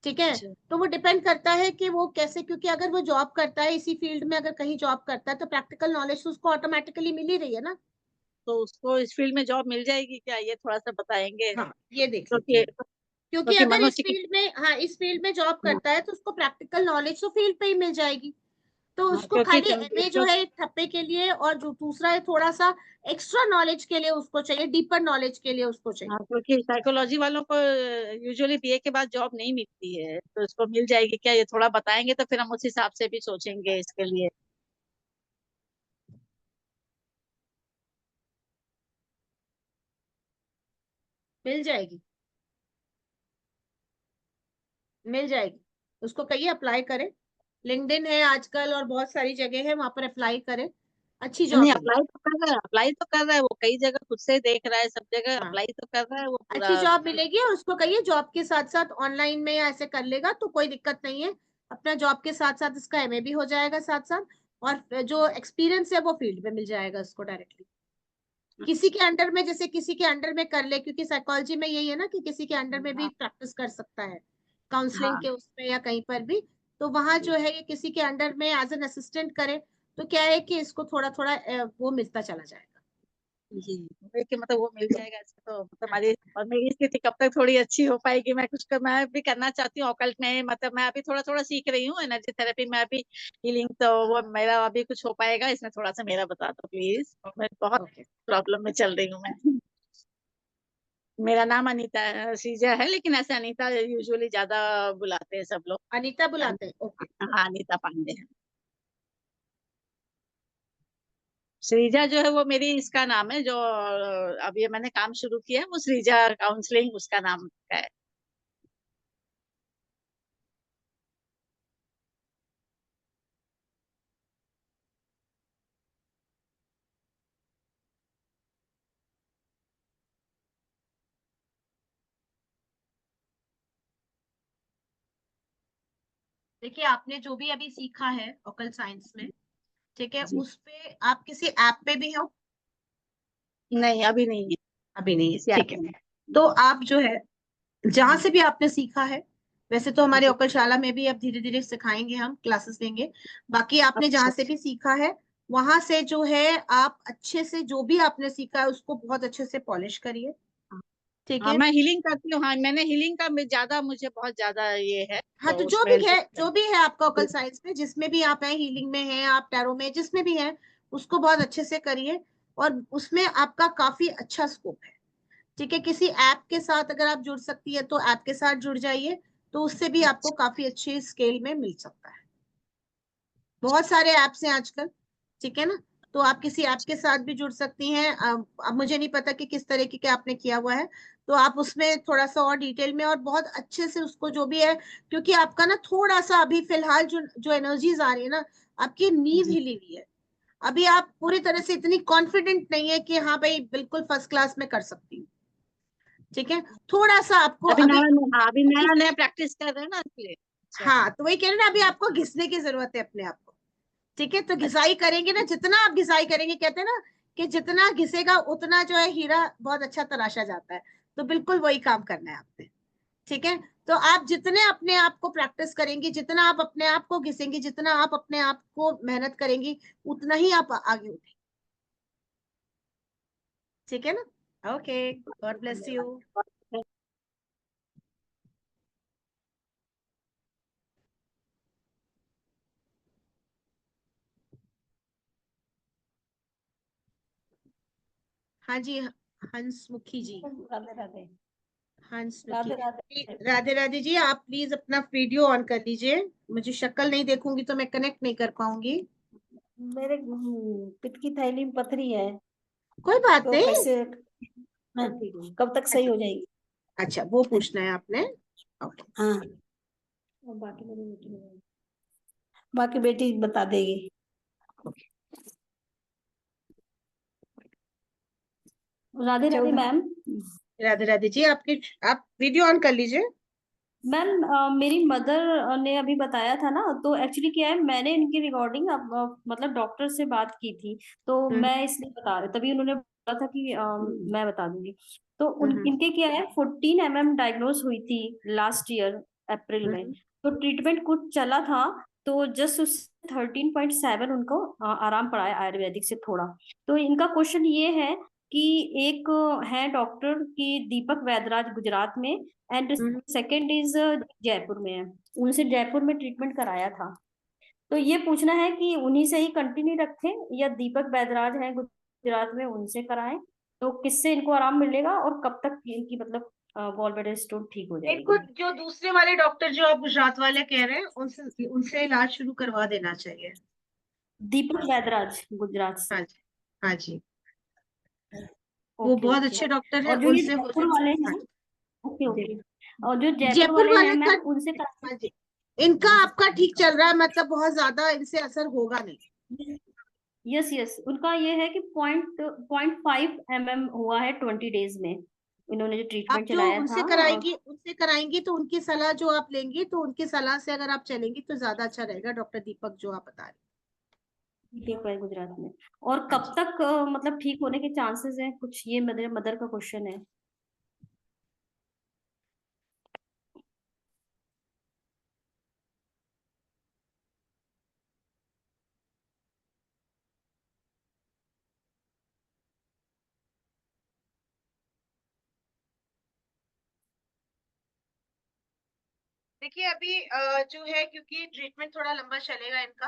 [SPEAKER 1] ठीक है,
[SPEAKER 7] अच्छा,
[SPEAKER 1] तो वो डिपेंड करता है कि वो कैसे, क्योंकि अगर वो जॉब करता है इसी फील्ड में, अगर कहीं जॉब करता है तो प्रैक्टिकल नॉलेज तो उसको ऑटोमेटिकली मिल ही रही है ना।
[SPEAKER 7] तो उसको इस फील्ड में जॉब मिल जाएगी क्या, ये थोड़ा सा बताएंगे?
[SPEAKER 1] हाँ, ये देख लीजिए।
[SPEAKER 7] क्योंकि
[SPEAKER 1] क्योंकि
[SPEAKER 7] क्योंकि
[SPEAKER 1] अगर इस
[SPEAKER 7] मनोचिकित्सा।
[SPEAKER 1] फील्ड में, हाँ इस फील्ड में जॉब करता है तो उसको प्रैक्टिकल नॉलेज तो फील्ड पे ही मिल जाएगी। तो
[SPEAKER 7] हाँ,
[SPEAKER 1] उसको खाली एमए जो
[SPEAKER 7] क्योंकि
[SPEAKER 1] है एक ठप्पे के लिए, और जो दूसरा है थोड़ा सा एक्स्ट्रा नॉलेज के लिए उसको चाहिए, डीपर नॉलेज के लिए उसको चाहिए।
[SPEAKER 7] हाँ, क्योंकि साइकोलॉजी वालों को यूजुअली बीए के बाद जॉब नहीं मिलती है, तो इसको मिल जाएगी क्या, ये थोड़ा बताएंगे तो फिर हम उस हिसाब से भी सोचेंगे इसके लिए।
[SPEAKER 1] मिल जाएगी, मिल जाएगी। उसको कहिए अप्लाई करे, लिंक्डइन है आजकल और बहुत सारी जगह है, वहां पर अप्लाई करे, अच्छी
[SPEAKER 7] नहीं,
[SPEAKER 1] जॉब मिलेगी।
[SPEAKER 7] अप्लाई तो कर रहा है, अप्लाई तो कर रहा है, वो कई जगह खुद से देख रहा है, सब जगह
[SPEAKER 1] हाँ,
[SPEAKER 7] अप्लाई तो कर रहा है वो
[SPEAKER 1] अच्छी
[SPEAKER 7] पूरा।
[SPEAKER 1] जॉब मिलेगी। और उसको कहिए जॉब के साथ साथ ऑनलाइन में या ऐसे कर लेगा तो कोई दिक्कत नहीं है। अपना जॉब के साथ साथ इसका एमए भी हो जाएगा साथ साथ, और जो एक्सपीरियंस है वो फील्ड में मिल जाएगा उसको डायरेक्टली। किसी के अंडर में, जैसे किसी के अंडर में कर ले, क्योंकि साइकोलॉजी में यही है ना कि किसी के अंडर में भी
[SPEAKER 7] हाँ
[SPEAKER 1] प्रैक्टिस कर सकता है, काउंसलिंग
[SPEAKER 7] हाँ
[SPEAKER 1] के उसमें या कहीं पर भी। तो वहां जो है ये किसी के अंडर में एज एन असिस्टेंट करे, तो क्या है कि इसको थोड़ा थोड़ा वो मिलता चला जाएगा।
[SPEAKER 7] जी। कि मतलब वो मिल जाएगा इसको, तो मतलब हमारी और मेरी स्थिति कब तक थोड़ी अच्छी हो पाएगी, मैं कुछ मैं भी करना चाहती हूँ ऑकल्ट में, मतलब मैं अभी थोड़ा थोड़ा सीख रही हूँ एनर्जी थेरेपी में अभी, हीलिंग, तो वो मेरा अभी कुछ हो पाएगा इसमें, थोड़ा सा मेरा बता दो प्लीज, मैं बहुत
[SPEAKER 1] ओके।
[SPEAKER 7] प्रॉब्लम में चल रही हूँ मैं। मेरा नाम अनीता श्रीजा है, लेकिन ऐसे अनीता यूजुअली ज्यादा बुलाते हैं सब लोग।
[SPEAKER 1] अनीता बुलाते हैं, ओके।
[SPEAKER 7] हाँ, अनीता पांडे है। श्रीजा जो है वो मेरी इसका नाम है, जो अब ये मैंने काम शुरू किया है वो श्रीजा काउंसलिंग उसका नाम का है।
[SPEAKER 1] देखिए आपने जो भी अभी सीखा है ओकल साइंस में, ठीक है,
[SPEAKER 7] जी।
[SPEAKER 1] उस पे आप किसी ऐप पे भी हो?
[SPEAKER 7] नहीं, अभी नहीं है,
[SPEAKER 1] अभी नहीं है,
[SPEAKER 7] किसी
[SPEAKER 1] ठीक
[SPEAKER 7] ऐप
[SPEAKER 1] है।
[SPEAKER 7] में
[SPEAKER 1] तो आप जो है जहां
[SPEAKER 7] नहीं।
[SPEAKER 1] से भी आपने सीखा है, वैसे तो हमारे
[SPEAKER 7] जी।
[SPEAKER 1] ओकलशाला में भी अब धीरे धीरे सिखाएंगे, हम क्लासेस लेंगे। बाकी आपने जहां
[SPEAKER 7] अच्छा।
[SPEAKER 1] से भी सीखा है वहां से जो है आप अच्छे से जो भी आपने सीखा है उसको बहुत अच्छे से पॉलिश करिए। ठीक
[SPEAKER 7] हाँ,
[SPEAKER 1] है।
[SPEAKER 7] मैं हीलिंग करती हूँ, हाँ मैंने हीलिंग का ज्यादा, मुझे बहुत ज्यादा ये है,
[SPEAKER 1] हाँ,
[SPEAKER 7] तो
[SPEAKER 1] तो जो
[SPEAKER 7] उसमें
[SPEAKER 1] भी है,
[SPEAKER 7] इंटरेस्ट है।
[SPEAKER 1] जो भी है आपका ओकल साइंस में, जिसमें भी आप हैं, हीलिंग में हैं आप, टैरो में, जिसमें भी हैं, उसको बहुत अच्छे से करिए। और उसमें आपका काफी अच्छा स्कोप है। ठीक है, किसी ऐप के साथ अगर आप जुड़ सकती है तो ऐप के साथ जुड़ जाइए, तो उससे भी आपको काफी अच्छे स्केल में मिल सकता है। बहुत सारे ऐप्स हैं आजकल। ठीक है ना, तो आप किसी ऐप के साथ भी जुड़ सकती हैं। अब मुझे नहीं पता कि किस तरीके के आपने किया हुआ है, तो आप उसमें थोड़ा सा और डिटेल में और बहुत अच्छे से उसको जो भी है, क्योंकि आपका ना थोड़ा सा अभी फिलहाल जो जो एनर्जीज आ रही है ना, आपकी नींव
[SPEAKER 7] जी।
[SPEAKER 1] हिली हुई है। अभी आप पूरी तरह से इतनी कॉन्फिडेंट नहीं है कि हाँ भाई बिल्कुल फर्स्ट क्लास में कर सकती हूँ, ठीक है। थोड़ा सा आपको
[SPEAKER 7] अभी
[SPEAKER 1] अभी
[SPEAKER 7] अभी नया नया प्रैक्टिस कर रहे हैं ना इसलिए। अच्छा।
[SPEAKER 1] हाँ, तो वही कह रहे ना, अभी आपको घिसने की जरूरत है अपने आप को, ठीक है। तो घिसाई करेंगे ना, जितना आप घिसाई करेंगे, कहते हैं ना कि जितना घिसेगा उतना जो है हीरा बहुत अच्छा तराशा जाता है, तो बिल्कुल वही काम करना है आपने, ठीक है। तो आप जितने अपने आप को प्रैक्टिस करेंगे, जितना आप अपने आप को घिसेंगे, जितना आप अपने आप को मेहनत करेंगी, उतना ही आप आगे उठेंगे, ठीक है ना। Okay, God bless you. हाँ जी, हंसमुखी जी,
[SPEAKER 7] राधे राधे।
[SPEAKER 1] हंसमुखी।
[SPEAKER 7] राधे राधे।
[SPEAKER 1] राधे राधे जी, आप प्लीज अपना वीडियो ऑन कर लीजिए, मुझे शक्ल नहीं देखूंगी तो मैं कनेक्ट नहीं कर पाऊंगी।
[SPEAKER 7] मेरे पित्त की थैली में पथरी है,
[SPEAKER 1] कोई बात
[SPEAKER 7] तो
[SPEAKER 1] नहीं।
[SPEAKER 7] कैसे, हाँ, कब तक सही
[SPEAKER 1] अच्छा
[SPEAKER 7] हो जाएगी?
[SPEAKER 1] अच्छा, वो पूछना है आपने। ओके।
[SPEAKER 7] हाँ, और बाकी मेरी बेटी है। बाकी बेटी बता देगी। राधे राधे मैम।
[SPEAKER 1] राधे राधे जी, आप वीडियो ऑन कर लीजिए।
[SPEAKER 4] मैम मेरी मदर ने अभी बताया था ना, तो एक्चुअली क्या है, मैंने इनकी रिकॉर्डिंग मतलब डॉक्टर से बात की थी, तो मैं इसलिए बता रही, तभी उन्होंने बोला था कि मैं बता दूंगी। तो इनके क्या है, 14 mm डायग्नोज हुई थी लास्ट ईयर अप्रैल में, तो ट्रीटमेंट कुछ चला था, तो जस्ट उस 13.7 उनको आराम पड़ा है आयुर्वेदिक से थोड़ा। तो इनका क्वेश्चन ये है कि एक है डॉक्टर की दीपक वैद्यराज गुजरात में, एंड सेकंड इज जयपुर में है, उनसे जयपुर में ट्रीटमेंट कराया था। तो ये पूछना है कि उन्हीं से ही कंटिन्यू रखें या दीपक वैद्यराज हैं गुजरात में उनसे कराएं, तो किससे इनको आराम मिलेगा और कब तक इनकी मतलब गॉल ब्लैडर स्टोन ठीक हो
[SPEAKER 1] इनको
[SPEAKER 4] जाएगी?
[SPEAKER 1] जो दूसरे वाले डॉक्टर जो आप गुजरात वाले कह रहे हैं, उनसे उनसे इलाज शुरू करवा देना चाहिए।
[SPEAKER 4] दीपक वैद्यराज गुजरात से।
[SPEAKER 1] हाँ जी, हाँ जी, वो
[SPEAKER 4] ओके
[SPEAKER 1] बहुत
[SPEAKER 4] ओके।
[SPEAKER 1] अच्छे डॉक्टर हैं,
[SPEAKER 4] और जो ये
[SPEAKER 1] उनसे हो
[SPEAKER 4] जयपुर
[SPEAKER 1] जाए।
[SPEAKER 4] वाले
[SPEAKER 1] हाँ
[SPEAKER 4] हैं,
[SPEAKER 1] जी।
[SPEAKER 4] ओके ओके, और जो जयपुर
[SPEAKER 1] जयपुर
[SPEAKER 4] वाले हैं
[SPEAKER 1] वाले का,
[SPEAKER 4] मैम उनसे
[SPEAKER 1] हाँ जी, इनका आपका ठीक चल रहा है, मतलब बहुत ज्यादा इनसे असर होगा नहीं।
[SPEAKER 4] यस यस, उनका ये है कि 0.5 mm हुआ है 20 डेज में, इन्होंने जो
[SPEAKER 1] आप
[SPEAKER 4] ट्रीटमेंट
[SPEAKER 1] जो
[SPEAKER 4] चलाया था।
[SPEAKER 1] उनसे कराएंगी तो उनकी सलाह जो आप लेंगी, तो उनकी सलाह से अगर आप चलेंगी तो ज्यादा अच्छा रहेगा, डॉक्टर दीपक जो आप बता रहे
[SPEAKER 4] ठीक है गुजरात में। और
[SPEAKER 1] हैं। हाँ
[SPEAKER 4] कब
[SPEAKER 1] जी।
[SPEAKER 4] तक मतलब ठीक होने के चांसेस हैं कुछ, ये मेरे मदर का क्वेश्चन है।
[SPEAKER 1] देखिए अभी जो है, क्योंकि ट्रीटमेंट थोड़ा लंबा चलेगा इनका,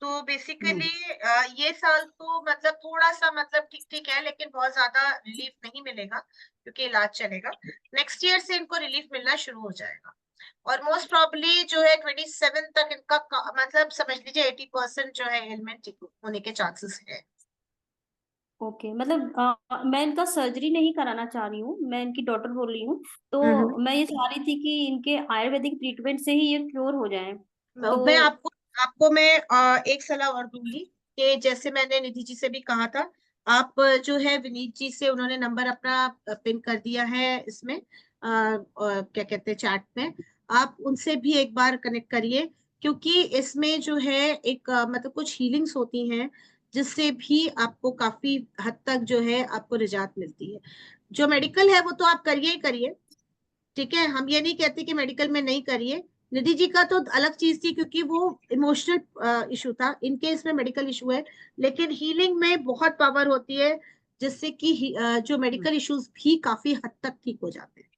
[SPEAKER 1] तो बेसिकली ये साल तो मतलब थोड़ा सा मतलब ठीक ठीक है, लेकिन बहुत ज्यादा रिलीफ नहीं मिलेगा क्योंकि इलाज चलेगा। नेक्स्ट ईयर से इनको रिलीफ मिलना शुरू हो जाएगा, और मोस्ट प्रॉब्ली जो है 27 तक इनका मतलब समझ लीजिए 80% जो है एलिमेंट ठीक होने के चांसेस है।
[SPEAKER 4] ओके, मतलब मैं इनका सर्जरी नहीं कराना चाह रही हूँ, मैं इनकी डॉटर बोल रही हूँ,
[SPEAKER 1] हम्म।
[SPEAKER 4] तो मैं ये चाह रही थी कि इनके आयुर्वेदिक ट्रीटमेंट से ही ये क्योर हो जाए। तो
[SPEAKER 1] मैं आपको आपको मैं एक सलाह और दूंगी कि जैसे मैंने निधि जी से भी कहा था, आप जो है विनीत जी से, उन्होंने नंबर अपना पिन कर दिया है इसमें, क्या कहते हैं, चैट में, आप उनसे भी एक बार कनेक्ट करिए, क्योंकि इसमें जो है एक मतलब कुछ हीलिंग्स होती हैं जिससे भी आपको काफी हद तक जो है आपको निजात मिलती है। जो मेडिकल है वो तो आप करिए ही करिए, ठीक है, हम ये नहीं कहते कि मेडिकल में नहीं करिए। निधि जी का तो अलग चीज थी क्योंकि वो इमोशनल इशू था, इनके इसमें मेडिकल इशू है, लेकिन हीलिंग में बहुत पावर होती है जिससे कि जो मेडिकल इश्यूज भी काफी हद तक ठीक हो जाते हैं।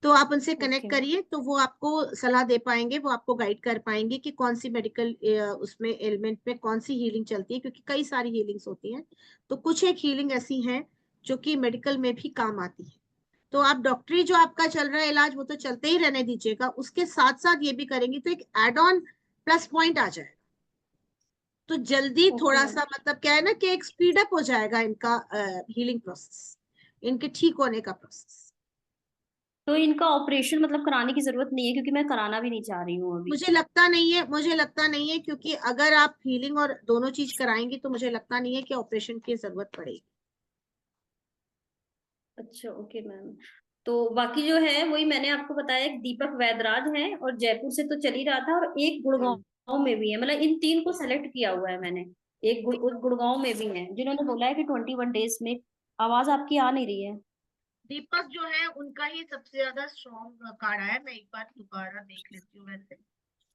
[SPEAKER 1] तो आप उनसे कनेक्ट
[SPEAKER 4] ओके
[SPEAKER 1] करिए, तो वो आपको सलाह दे पाएंगे, वो आपको गाइड कर पाएंगे कि कौन सी मेडिकल उसमें एलिमेंट में कौन सी हीलिंग चलती है, क्योंकि कई सारी हीलिंग्स होती हैं, तो कुछ एक हीलिंग ऐसी हैं जो कि मेडिकल में भी काम आती है। तो आप डॉक्टरी जो आपका चल रहा है इलाज, वो तो चलते ही रहने दीजिएगा, उसके साथ साथ ये भी करेंगी तो एक एड ऑन प्लस पॉइंट आ जाएगा, तो जल्दी
[SPEAKER 4] ओके
[SPEAKER 1] थोड़ा
[SPEAKER 4] मैम।
[SPEAKER 1] सा मतलब क्या है ना कि एक स्पीड अप हो जाएगा इनका हीलिंग प्रोसेस, इनके ठीक होने का प्रोसेस।
[SPEAKER 4] तो इनका ऑपरेशन मतलब कराने की जरूरत नहीं है, क्योंकि मैं कराना भी नहीं चाह रही हूँ अभी।
[SPEAKER 1] मुझे लगता नहीं है, क्योंकि अगर आप हीलिंग और दोनों चीज कराएंगी तो मुझे लगता नहीं है कि ऑपरेशन की जरूरत पड़ेगी।
[SPEAKER 4] अच्छा, ओके मैम। तो बाकी जो है वही मैंने आपको बताया, एक दीपक वैदराज है और जयपुर से तो चल ही रहा था, और एक
[SPEAKER 1] हम्म।
[SPEAKER 4] गुड़गांव में भी है, मतलब इन तीन को सेलेक्ट किया हुआ है मैंने। गुड़गांव में भी है जिन्होंने बोला है कि 21 डेज में। आवाज आपकी आ नहीं रही है।
[SPEAKER 1] दीपक जो है उनका ही सबसे ज्यादा स्ट्रॉन्ग कार्ड आया, मैं एक बार दोबारा देख लेती हूँ वैसे,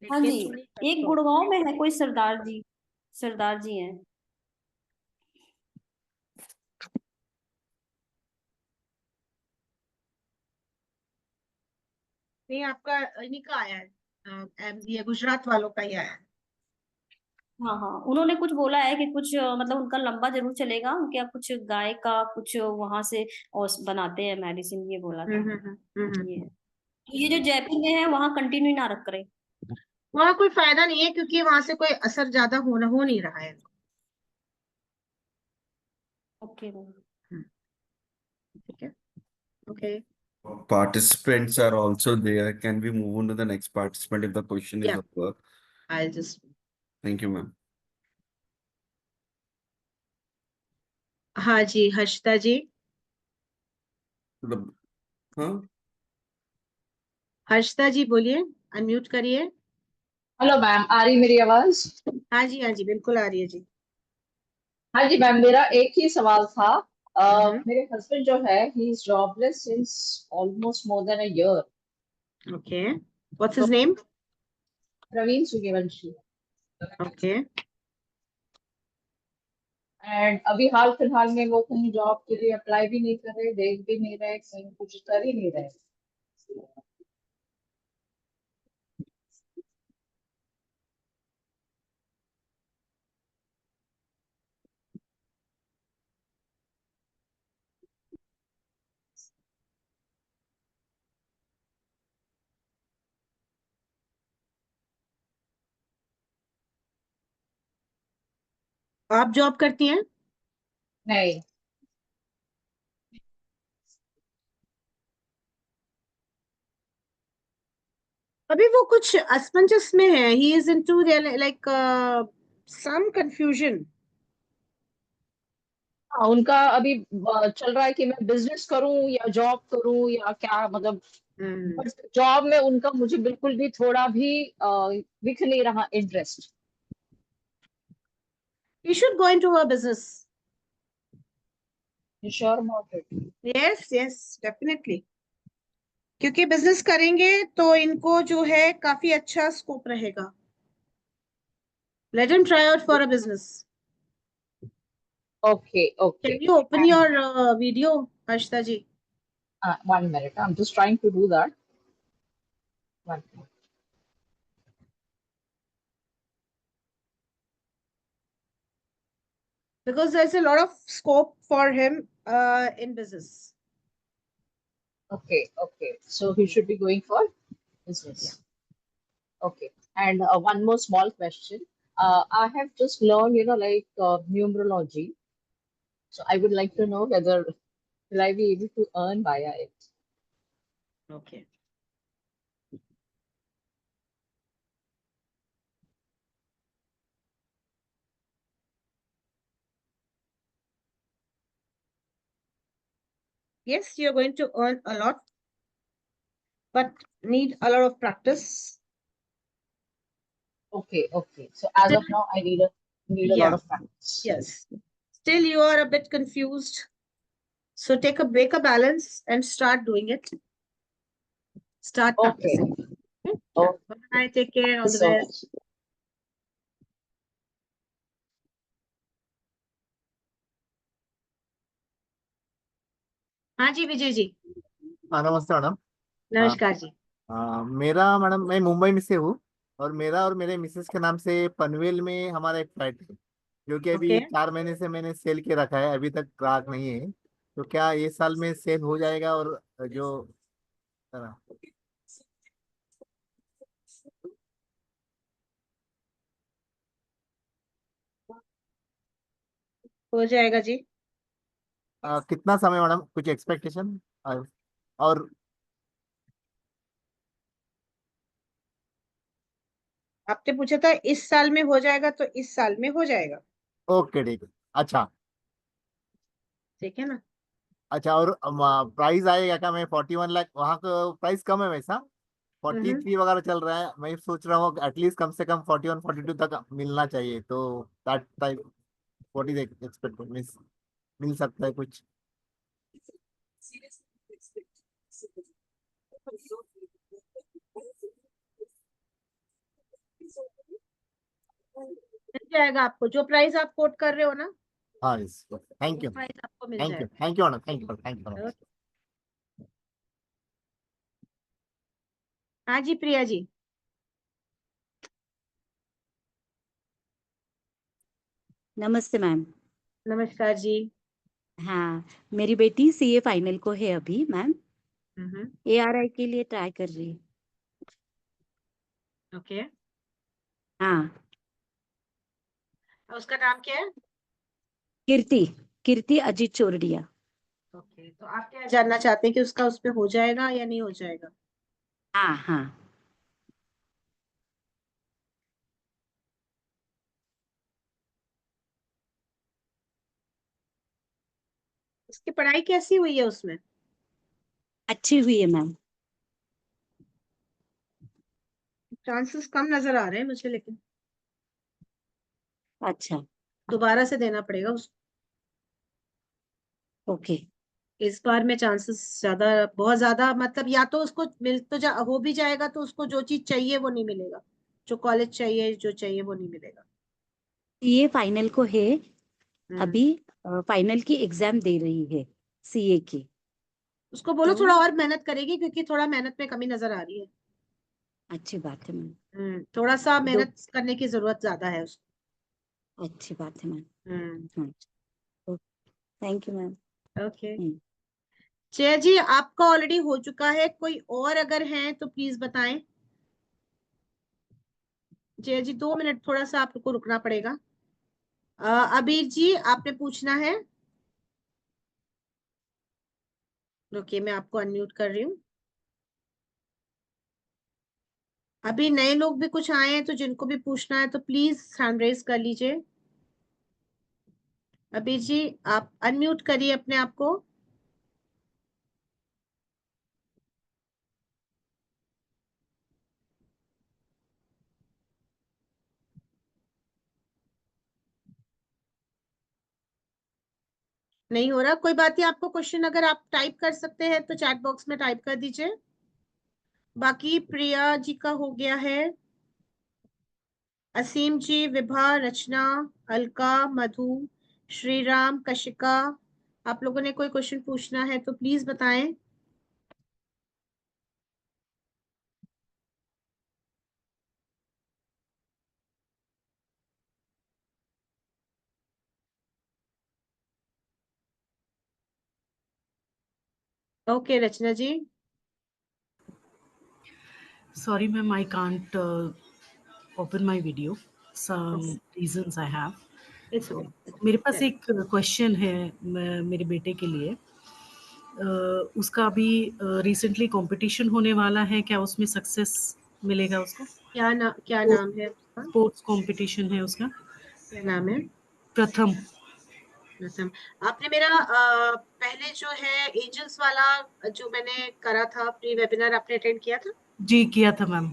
[SPEAKER 4] हाँ जी,
[SPEAKER 1] लेकिन उन्हीं का
[SPEAKER 4] एक
[SPEAKER 1] strong।
[SPEAKER 4] गुड़गांव में है कोई सरदार जी, सरदार जी हैं।
[SPEAKER 1] नहीं, आपका इन्हीं का आया है, ये गुजरात वालों का ही आया है।
[SPEAKER 4] हाँ हाँ, उन्होंने कुछ बोला है कि कुछ मतलब उनका लंबा जरूर चलेगा, उनके यहाँ कुछ गाय का कुछ वहां से औस बनाते हैं मेडिसिन, ये बोला था। ये तो ये जो जयपुर में है वहाँ कंटिन्यू ना रख रहे।
[SPEAKER 1] वहां कोई फायदा नहीं है, क्योंकि वहां से कोई असर ज्यादा हो नहीं रहा है।
[SPEAKER 4] Okay ma'am.
[SPEAKER 1] ठीक है। Okay.
[SPEAKER 8] Participants are also there. Can we move on to the next participant if the question is
[SPEAKER 1] Yeah.
[SPEAKER 8] over?
[SPEAKER 1] I just.
[SPEAKER 8] Thank you, ma'am.
[SPEAKER 1] हाँ जी, हर्षिता जी।
[SPEAKER 8] The, huh?
[SPEAKER 1] हर्षिता जी बोलिए, अनम्यूट करिए।
[SPEAKER 9] हेलो मैम, आ रही मेरी आवाज?
[SPEAKER 1] हाँ जी, हाँ जी, बिल्कुल आ रही है जी।
[SPEAKER 9] हाँ जी मैम, मेरा एक ही सवाल था।
[SPEAKER 1] हम्म।
[SPEAKER 9] मेरे हस्बैंड जो है he is jobless since almost more than a year.
[SPEAKER 1] Okay, what's
[SPEAKER 9] तो
[SPEAKER 1] his name?
[SPEAKER 9] Praveen Suryavanshi.
[SPEAKER 1] Okay.
[SPEAKER 9] And अभी हाल फिलहाल में वो कहीं जॉब के लिए अप्लाई भी नहीं कर रहे, देख भी नहीं रहे, कहीं कुछ कर ही नहीं रहे।
[SPEAKER 1] आप जॉब करती हैं?
[SPEAKER 9] नहीं।
[SPEAKER 1] अभी वो कुछ असमंजस में है, he is into like some confusion.
[SPEAKER 9] उनका अभी चल रहा है कि मैं बिजनेस करूं या जॉब करूं या क्या, मतलब बट जॉब में उनका मुझे बिल्कुल भी थोड़ा भी दिख नहीं रहा interest.
[SPEAKER 1] He should go into a business.
[SPEAKER 9] Sure about it?
[SPEAKER 1] Yes yes, definitely. क्योंकि बिजनेस करेंगे तो इनको जो है काफी अच्छा स्कोप रहेगा। Let him try out for a business.
[SPEAKER 9] Okay,
[SPEAKER 1] can
[SPEAKER 9] okay.
[SPEAKER 1] You open
[SPEAKER 9] And
[SPEAKER 1] your video, Harshita ji?
[SPEAKER 9] 1 minute, I'm just trying to do that. 1 minute.
[SPEAKER 1] Because there's a lot of scope for him in business.
[SPEAKER 9] Okay, okay. So he should be going for business. Okay. And one more small question. I have just learned, like numerology. So I would like to know whether will I be able to earn via it?
[SPEAKER 1] Okay. Yes, you're going to earn a lot, but need a lot of practice.
[SPEAKER 9] Okay, okay. So as of now, I need a lot
[SPEAKER 1] Yeah,
[SPEAKER 9] of practice.
[SPEAKER 1] yes. Still, you are a bit confused. So take a break, a balance, and start doing it. Start
[SPEAKER 9] Okay.
[SPEAKER 1] practicing. Okay?
[SPEAKER 9] Okay.
[SPEAKER 1] Bye. Take care. All
[SPEAKER 9] Thank you
[SPEAKER 1] the
[SPEAKER 9] so
[SPEAKER 1] best.
[SPEAKER 9] much.
[SPEAKER 1] हाँ जी, विजय जी।
[SPEAKER 10] हाँ नमस्ते madam.
[SPEAKER 1] नमस्कार जी।
[SPEAKER 10] मेरा madam मैं मुंबई में से हूँ और मेरा और मेरे मिसेस के नाम से पनवेल में हमारा एक फ्लैट है जो कि अभी
[SPEAKER 1] ओके।
[SPEAKER 10] 4 महीने से मैंने सेल के रखा है, अभी तक ग्राहक नहीं है। तो क्या ये साल में सेल हो जाएगा? और जो
[SPEAKER 1] हो जाएगा जी।
[SPEAKER 10] कितना समय मैडम, कुछ एक्सपेक्टेशन? और
[SPEAKER 1] आपने पूछा था इस साल में हो जाएगा, तो इस साल में हो जाएगा।
[SPEAKER 10] ओके ठीक है। अच्छा
[SPEAKER 1] ठीक है ना।
[SPEAKER 10] अच्छा, और प्राइस आएगा क्या? मैं 41 लाख, वहाँ का प्राइस कम है वैसा, 43 वगैरह चल रहा है। मैं सोच रहा हूँ एटलीस्ट कम से कम 41 42 तक मिलना चाहिए, तो that type what is expect मिल सकता है कुछ?
[SPEAKER 1] मिल जाएगा आपको, जो प्राइस आप कोट कर रहे हो ना,
[SPEAKER 10] हाँ यस, थैंक
[SPEAKER 1] वो
[SPEAKER 10] यू
[SPEAKER 1] प्राइस आपको मिल
[SPEAKER 10] थैंक यू
[SPEAKER 1] जाएगा।
[SPEAKER 10] Thank you madam, thank you thank you.
[SPEAKER 1] Okay. हाँ जी प्रिया जी।
[SPEAKER 11] नमस्ते मैम।
[SPEAKER 1] नमस्कार जी।
[SPEAKER 11] हाँ, मेरी बेटी सीए फाइनल को है अभी मैम,
[SPEAKER 1] हम्म।
[SPEAKER 11] एआरआई के लिए ट्राई कर रही है।
[SPEAKER 1] ओके,
[SPEAKER 11] हाँ,
[SPEAKER 1] उसका नाम क्या है?
[SPEAKER 11] कीर्ति, कीर्ति अजीत चोरडिया।
[SPEAKER 1] ओके, तो आप क्या जानना चाहते हैं कि उसका उस पे हो जाएगा या नहीं हो जाएगा?
[SPEAKER 11] हाँ हाँ,
[SPEAKER 1] उसकी पढ़ाई कैसी हुई है उसमें?
[SPEAKER 11] अच्छी हुई है मैम।
[SPEAKER 1] चांसेस कम नजर आ रहे हैं मुझे, लेकिन
[SPEAKER 11] अच्छा,
[SPEAKER 1] दोबारा से देना पड़ेगा उसको।
[SPEAKER 11] ओके।
[SPEAKER 1] इस बार में चांसेस ज्यादा, बहुत ज्यादा, मतलब या तो उसको मिल तो हो भी जाएगा, तो उसको जो चीज चाहिए वो नहीं मिलेगा, जो कॉलेज चाहिए जो चाहिए वो नहीं मिलेगा।
[SPEAKER 11] सीए फाइनल को है
[SPEAKER 1] हम्म।
[SPEAKER 11] अभी, फाइनल की एग्जाम दे रही है सीए की।
[SPEAKER 1] उसको बोलो
[SPEAKER 11] तो
[SPEAKER 1] थोड़ा और मेहनत करेगी, क्योंकि थोड़ा मेहनत में कमी नजर आ रही है।
[SPEAKER 11] अच्छी बात है मैम।
[SPEAKER 1] थोड़ा सा
[SPEAKER 11] दो,
[SPEAKER 1] मेहनत करने की जरूरत ज्यादा है उसको।
[SPEAKER 11] अच्छी बात है मैम।
[SPEAKER 1] हम्म।
[SPEAKER 11] हाँ, थैंक यू मैम।
[SPEAKER 1] ओके जय जी, आपका ऑलरेडी हो चुका है, कोई और अगर है तो प्लीज बताएं। जय जी 2 मिनट थोड़ा सा आपको रुकना पड़ेगा। अबीर जी आपने पूछना है। ओके, मैं आपको अनम्यूट कर रही हूँ। अभी नए लोग भी कुछ आए हैं, तो जिनको भी पूछना है तो प्लीज हैंड रेज कर लीजिए। अबीर जी आप अनम्यूट करिए अपने आप को। नहीं हो रहा, कोई बात नहीं, आपको क्वेश्चन अगर आप टाइप कर सकते हैं तो चैट बॉक्स में टाइप कर दीजिए। बाकी प्रिया जी का हो गया है, असीम जी, विभा, रचना, अलका, मधु, श्रीराम, कशिका, आप लोगों ने कोई क्वेश्चन पूछना है तो प्लीज बताएं। Okay Rachna ji.
[SPEAKER 12] Sorry, ma'am, I can't open my video. Some reasons I have.
[SPEAKER 1] It's
[SPEAKER 12] So,
[SPEAKER 1] okay.
[SPEAKER 12] मेरे पास एक क्वेश्चन है मेरे बेटे के लिए। उसका अभी रिसेंटली कंपटीशन होने वाला है, क्या उसमें सक्सेस मिलेगा उसको?
[SPEAKER 1] क्या नाम है उसका?
[SPEAKER 12] स्पोर्ट्स कंपटीशन है उसका।
[SPEAKER 1] क्या नाम है?
[SPEAKER 12] प्रथम।
[SPEAKER 1] प्रथम। आपने मेरा पहले जो है एंजल्स वाला जो मैंने करा था प्री वेबिनार, आपने अटेंड किया था?
[SPEAKER 12] जी किया था मैम।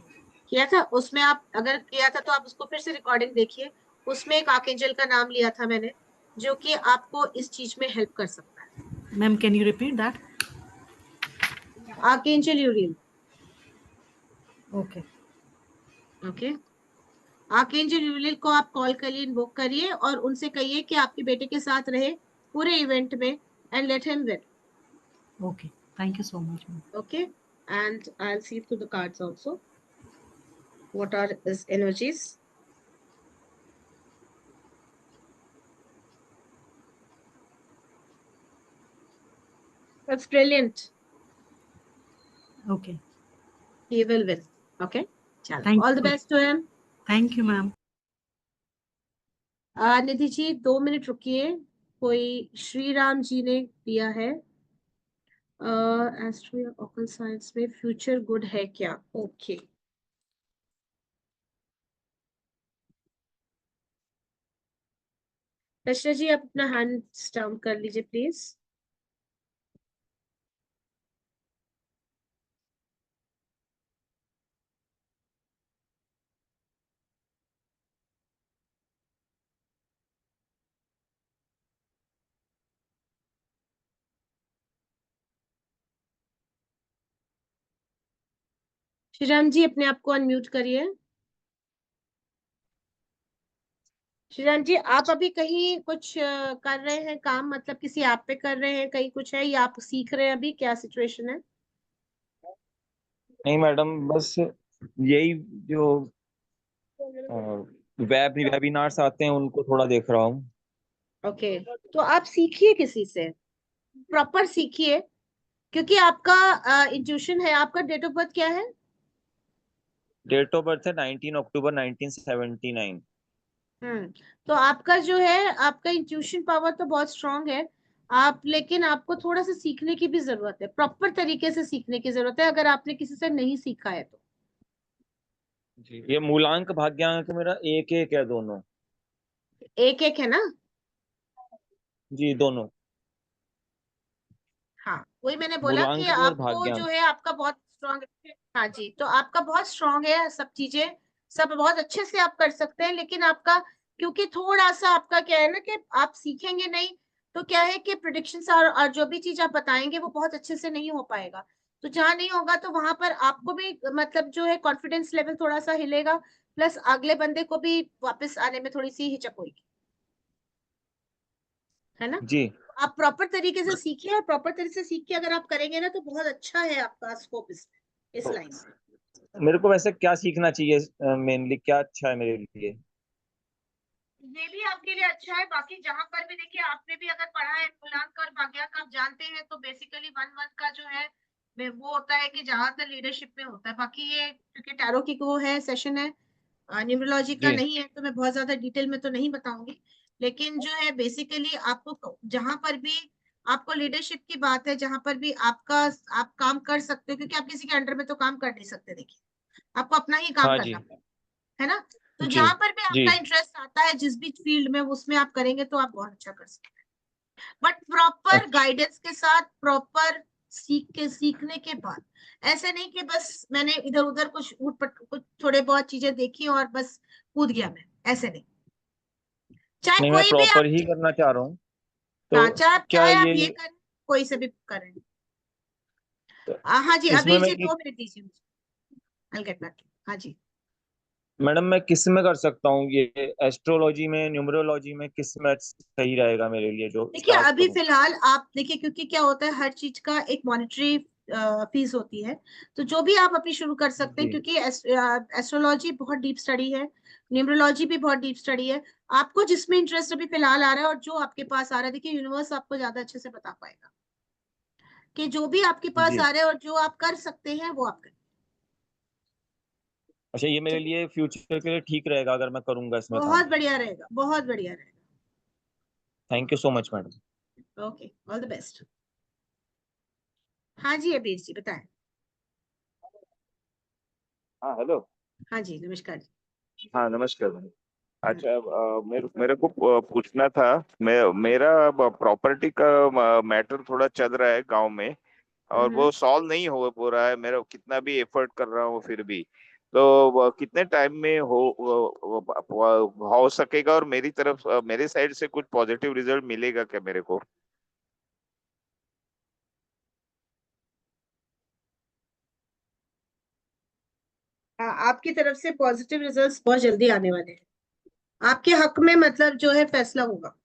[SPEAKER 1] किया था, उसमें आप अगर किया था तो आप उसको फिर से रिकॉर्डिंग देखिए। उसमें एक आर्कएंजल का नाम लिया था मैंने, जो कि आपको इस चीज में हेल्प कर सकता है।
[SPEAKER 12] Ma'am can you repeat that?
[SPEAKER 1] Archangel Uriel.
[SPEAKER 12] Okay
[SPEAKER 1] okay, archangel Uriel को आप कॉल करिए, इन्वोक करिए और उनसे कहिए कि आपके बेटे के साथ रहे पूरे इवेंट में, and let him win.
[SPEAKER 12] Okay, thank you so much ma'am.
[SPEAKER 1] Okay, and I'll see through the cards also. What are his energies? That's brilliant.
[SPEAKER 12] Okay,
[SPEAKER 1] He will win. Okay. चलो,
[SPEAKER 12] thank
[SPEAKER 1] all the
[SPEAKER 12] you.
[SPEAKER 1] best to him.
[SPEAKER 12] Thank you ma'am.
[SPEAKER 1] Nidhi ji 2 minute रुकिए, कोई श्रीराम जी ने दिया है। Astro या occult science में future good है क्या? ओके रचना जी, आप अपना हैंड डाउन कर लीजिए प्लीज। श्रीराम जी, अपने आप को अनम्यूट करिए। श्रीराम जी, आप अभी कहीं कुछ कर रहे हैं काम, मतलब किसी ऐप पे कर रहे हैं, कहीं कुछ है या आप सीख रहे हैं, अभी क्या सिचुएशन है?
[SPEAKER 13] नहीं मैडम, बस यही जो वेबिनार्स आते हैं उनको थोड़ा देख रहा हूँ।
[SPEAKER 1] ओके, तो आप सीखिए किसी से, प्रॉपर सीखिए, क्योंकि आपका इंट्यूशन है। आपका डेट ऑफ बर्थ क्या है?
[SPEAKER 13] डेट ऑफ बर्थ है 19 अक्टूबर 1979।
[SPEAKER 1] तो आपका जो है, आपका इंट्यूशन पावर तो बहुत स्ट्रांग है आप, लेकिन आपको थोड़ा सा सीखने की भी जरूरत है, प्रॉपर तरीके से सीखने की जरूरत है, अगर आपने किसी से नहीं सीखा है तो।
[SPEAKER 13] जी, ये मूलांक भाग्यांक मेरा एक एक है दोनों।
[SPEAKER 1] एक एक है ना?
[SPEAKER 13] जी दोनों।
[SPEAKER 1] हाँ, वही मैंने बोला कि
[SPEAKER 13] मूलांक भी और
[SPEAKER 1] आपको जो
[SPEAKER 13] भाग्यांक।
[SPEAKER 1] है, आपका बहुत स्ट्रांग है। हाँ जी, तो आपका बहुत स्ट्रांग है, सब चीजें सब बहुत अच्छे से आप कर सकते हैं, लेकिन आपका क्योंकि थोड़ा सा आपका क्या है ना कि आप सीखेंगे नहीं, तो क्या है कि प्रिडिक्शंस और जो भी चीज आप बताएंगे वो बहुत अच्छे से नहीं हो पाएगा। तो जहाँ नहीं होगा तो वहां पर आपको भी मतलब जो है कॉन्फिडेंस लेवल थोड़ा सा हिलेगा, प्लस अगले बंदे को भी वापस आने में थोड़ी सी हिचक होगी, है ना?
[SPEAKER 13] जी।
[SPEAKER 1] आप प्रॉपर तरीके से सीखिए, और प्रॉपर तरीके से सीख के अगर आप करेंगे ना तो बहुत अच्छा है आपका स्कोप इस लाइन में।
[SPEAKER 13] मेरे को वैसे क्या सीखना चाहिए, मेनली क्या अच्छा है मेरे लिए?
[SPEAKER 1] ये भी आपके लिए अच्छा है। बाकी जहां पर भी देखिए, आपने भी अगर पढ़ा है मूलांक और भाग्यांक आप जानते हैं, तो बेसिकली 1 1 का जो है वो होता है कि ज्यादातर लीडरशिप में होता है। बाकी ये क्योंकि टैरो की वो है सेशन है, न्यूमरोलॉजी का
[SPEAKER 13] जी
[SPEAKER 1] नहीं है, तो मैं बहुत ज्यादा डिटेल में तो नहीं बताऊंगी, लेकिन जो है बेसिकली आपको जहां पर भी आपको लीडरशिप की बात है, जहां पर भी आपका आप काम कर सकते हो, क्योंकि आप किसी के अंडर में तो काम कर नहीं सकते, देखिए आपको अपना ही काम
[SPEAKER 13] हाँ जी।
[SPEAKER 1] करना है ना? तो
[SPEAKER 13] जी
[SPEAKER 1] जहां पर भी
[SPEAKER 13] जी।
[SPEAKER 1] आपका इंटरेस्ट आता है, जिस भी फील्ड में, उसमें आप करेंगे तो आप बहुत अच्छा कर सकते हैं, बट प्रॉपर
[SPEAKER 13] अच्छा।
[SPEAKER 1] गाइडेंस के साथ, प्रॉपर सीखने के बाद। ऐसे नहीं कि बस मैंने इधर उधर कुछ कुछ थोड़े बहुत चीजें देखी और बस कूद गया मैं, ऐसे नहीं। चाहे
[SPEAKER 13] नहीं, मैं
[SPEAKER 1] कोई भी
[SPEAKER 13] प्रॉपर
[SPEAKER 1] आप,
[SPEAKER 13] ही करना चाह रहा हूँ।
[SPEAKER 1] हाँ,
[SPEAKER 13] तो क्या
[SPEAKER 1] चाहे आप
[SPEAKER 13] ये
[SPEAKER 1] ये करें, कोई से भी करें।
[SPEAKER 13] तो
[SPEAKER 1] हाँ जी,
[SPEAKER 13] इसमें
[SPEAKER 1] अभी
[SPEAKER 13] मैं
[SPEAKER 1] जी 2 मिनट दीजिए मुझे, I'll get back to you। हाँ जी,
[SPEAKER 13] मैडम, मैं किस में कर सकता हूँ ये? एस्ट्रोलॉजी में, न्यूमरोलॉजी में, किस में सही रहेगा मेरे लिए जो
[SPEAKER 1] देखिए
[SPEAKER 13] स्टार्ट
[SPEAKER 1] अभी
[SPEAKER 13] करूँ?
[SPEAKER 1] फिलहाल आप देखिए, क्योंकि क्या होता है, हर चीज का एक मॉनेटरी फीस होती है, तो जो भी आप अभी शुरू कर सकते हैं,
[SPEAKER 13] जी
[SPEAKER 1] क्योंकि एस्ट्रोलॉजी बहुत डीप स्टडी है, न्यूमरोलॉजी भी बहुत डीप स्टडी है। आपको जिसमें इंटरेस्ट अभी फिलहाल आ रहा है और जो आपके पास आ रहा है, देखिए यूनिवर्स आपको ज्यादा अच्छे से बता पाएगा कि जो भी आपके पास
[SPEAKER 13] जी।
[SPEAKER 1] आ रहा है और जो आप कर सकते हैं वो आप करें।
[SPEAKER 13] अच्छा, ये मेरे
[SPEAKER 1] ठीक,
[SPEAKER 13] लिए फ्यूचर के लिए ठीक रहेगा अगर मैं करूंगा इसमें काम?
[SPEAKER 1] बहुत बढ़िया रहेगा, बहुत बढ़िया रहेगा।
[SPEAKER 13] Thank you so much madam.
[SPEAKER 1] Okay, all the best. हाँ जी, अबीर जी बताएं।
[SPEAKER 14] हाँ हेलो।
[SPEAKER 1] हाँ जी, नमस्कार जी।
[SPEAKER 14] हाँ नमस्कार भाई।
[SPEAKER 1] हम्म,
[SPEAKER 14] अच्छा, मेरे मेरे को पूछना था। मेरा प्रॉपर्टी का मैटर थोड़ा चल रहा है गांव में, और
[SPEAKER 1] हम्म।
[SPEAKER 14] वो सॉल्व नहीं हो रहा है। मेरा कितना भी एफर्ट कर रहा हूँ फिर भी। तो वो कितने टाइम में हो सकेगा, और मेरी तरफ मेरे साइड से कुछ पॉजिटिव रिजल्ट मिलेगा क्या मेरे को?
[SPEAKER 1] हाँ, आपकी तरफ से पॉजिटिव रिजल्ट्स बहुत जल्दी आने वाले हैं, आपके हक में, मतलब जो है फैसला होगा।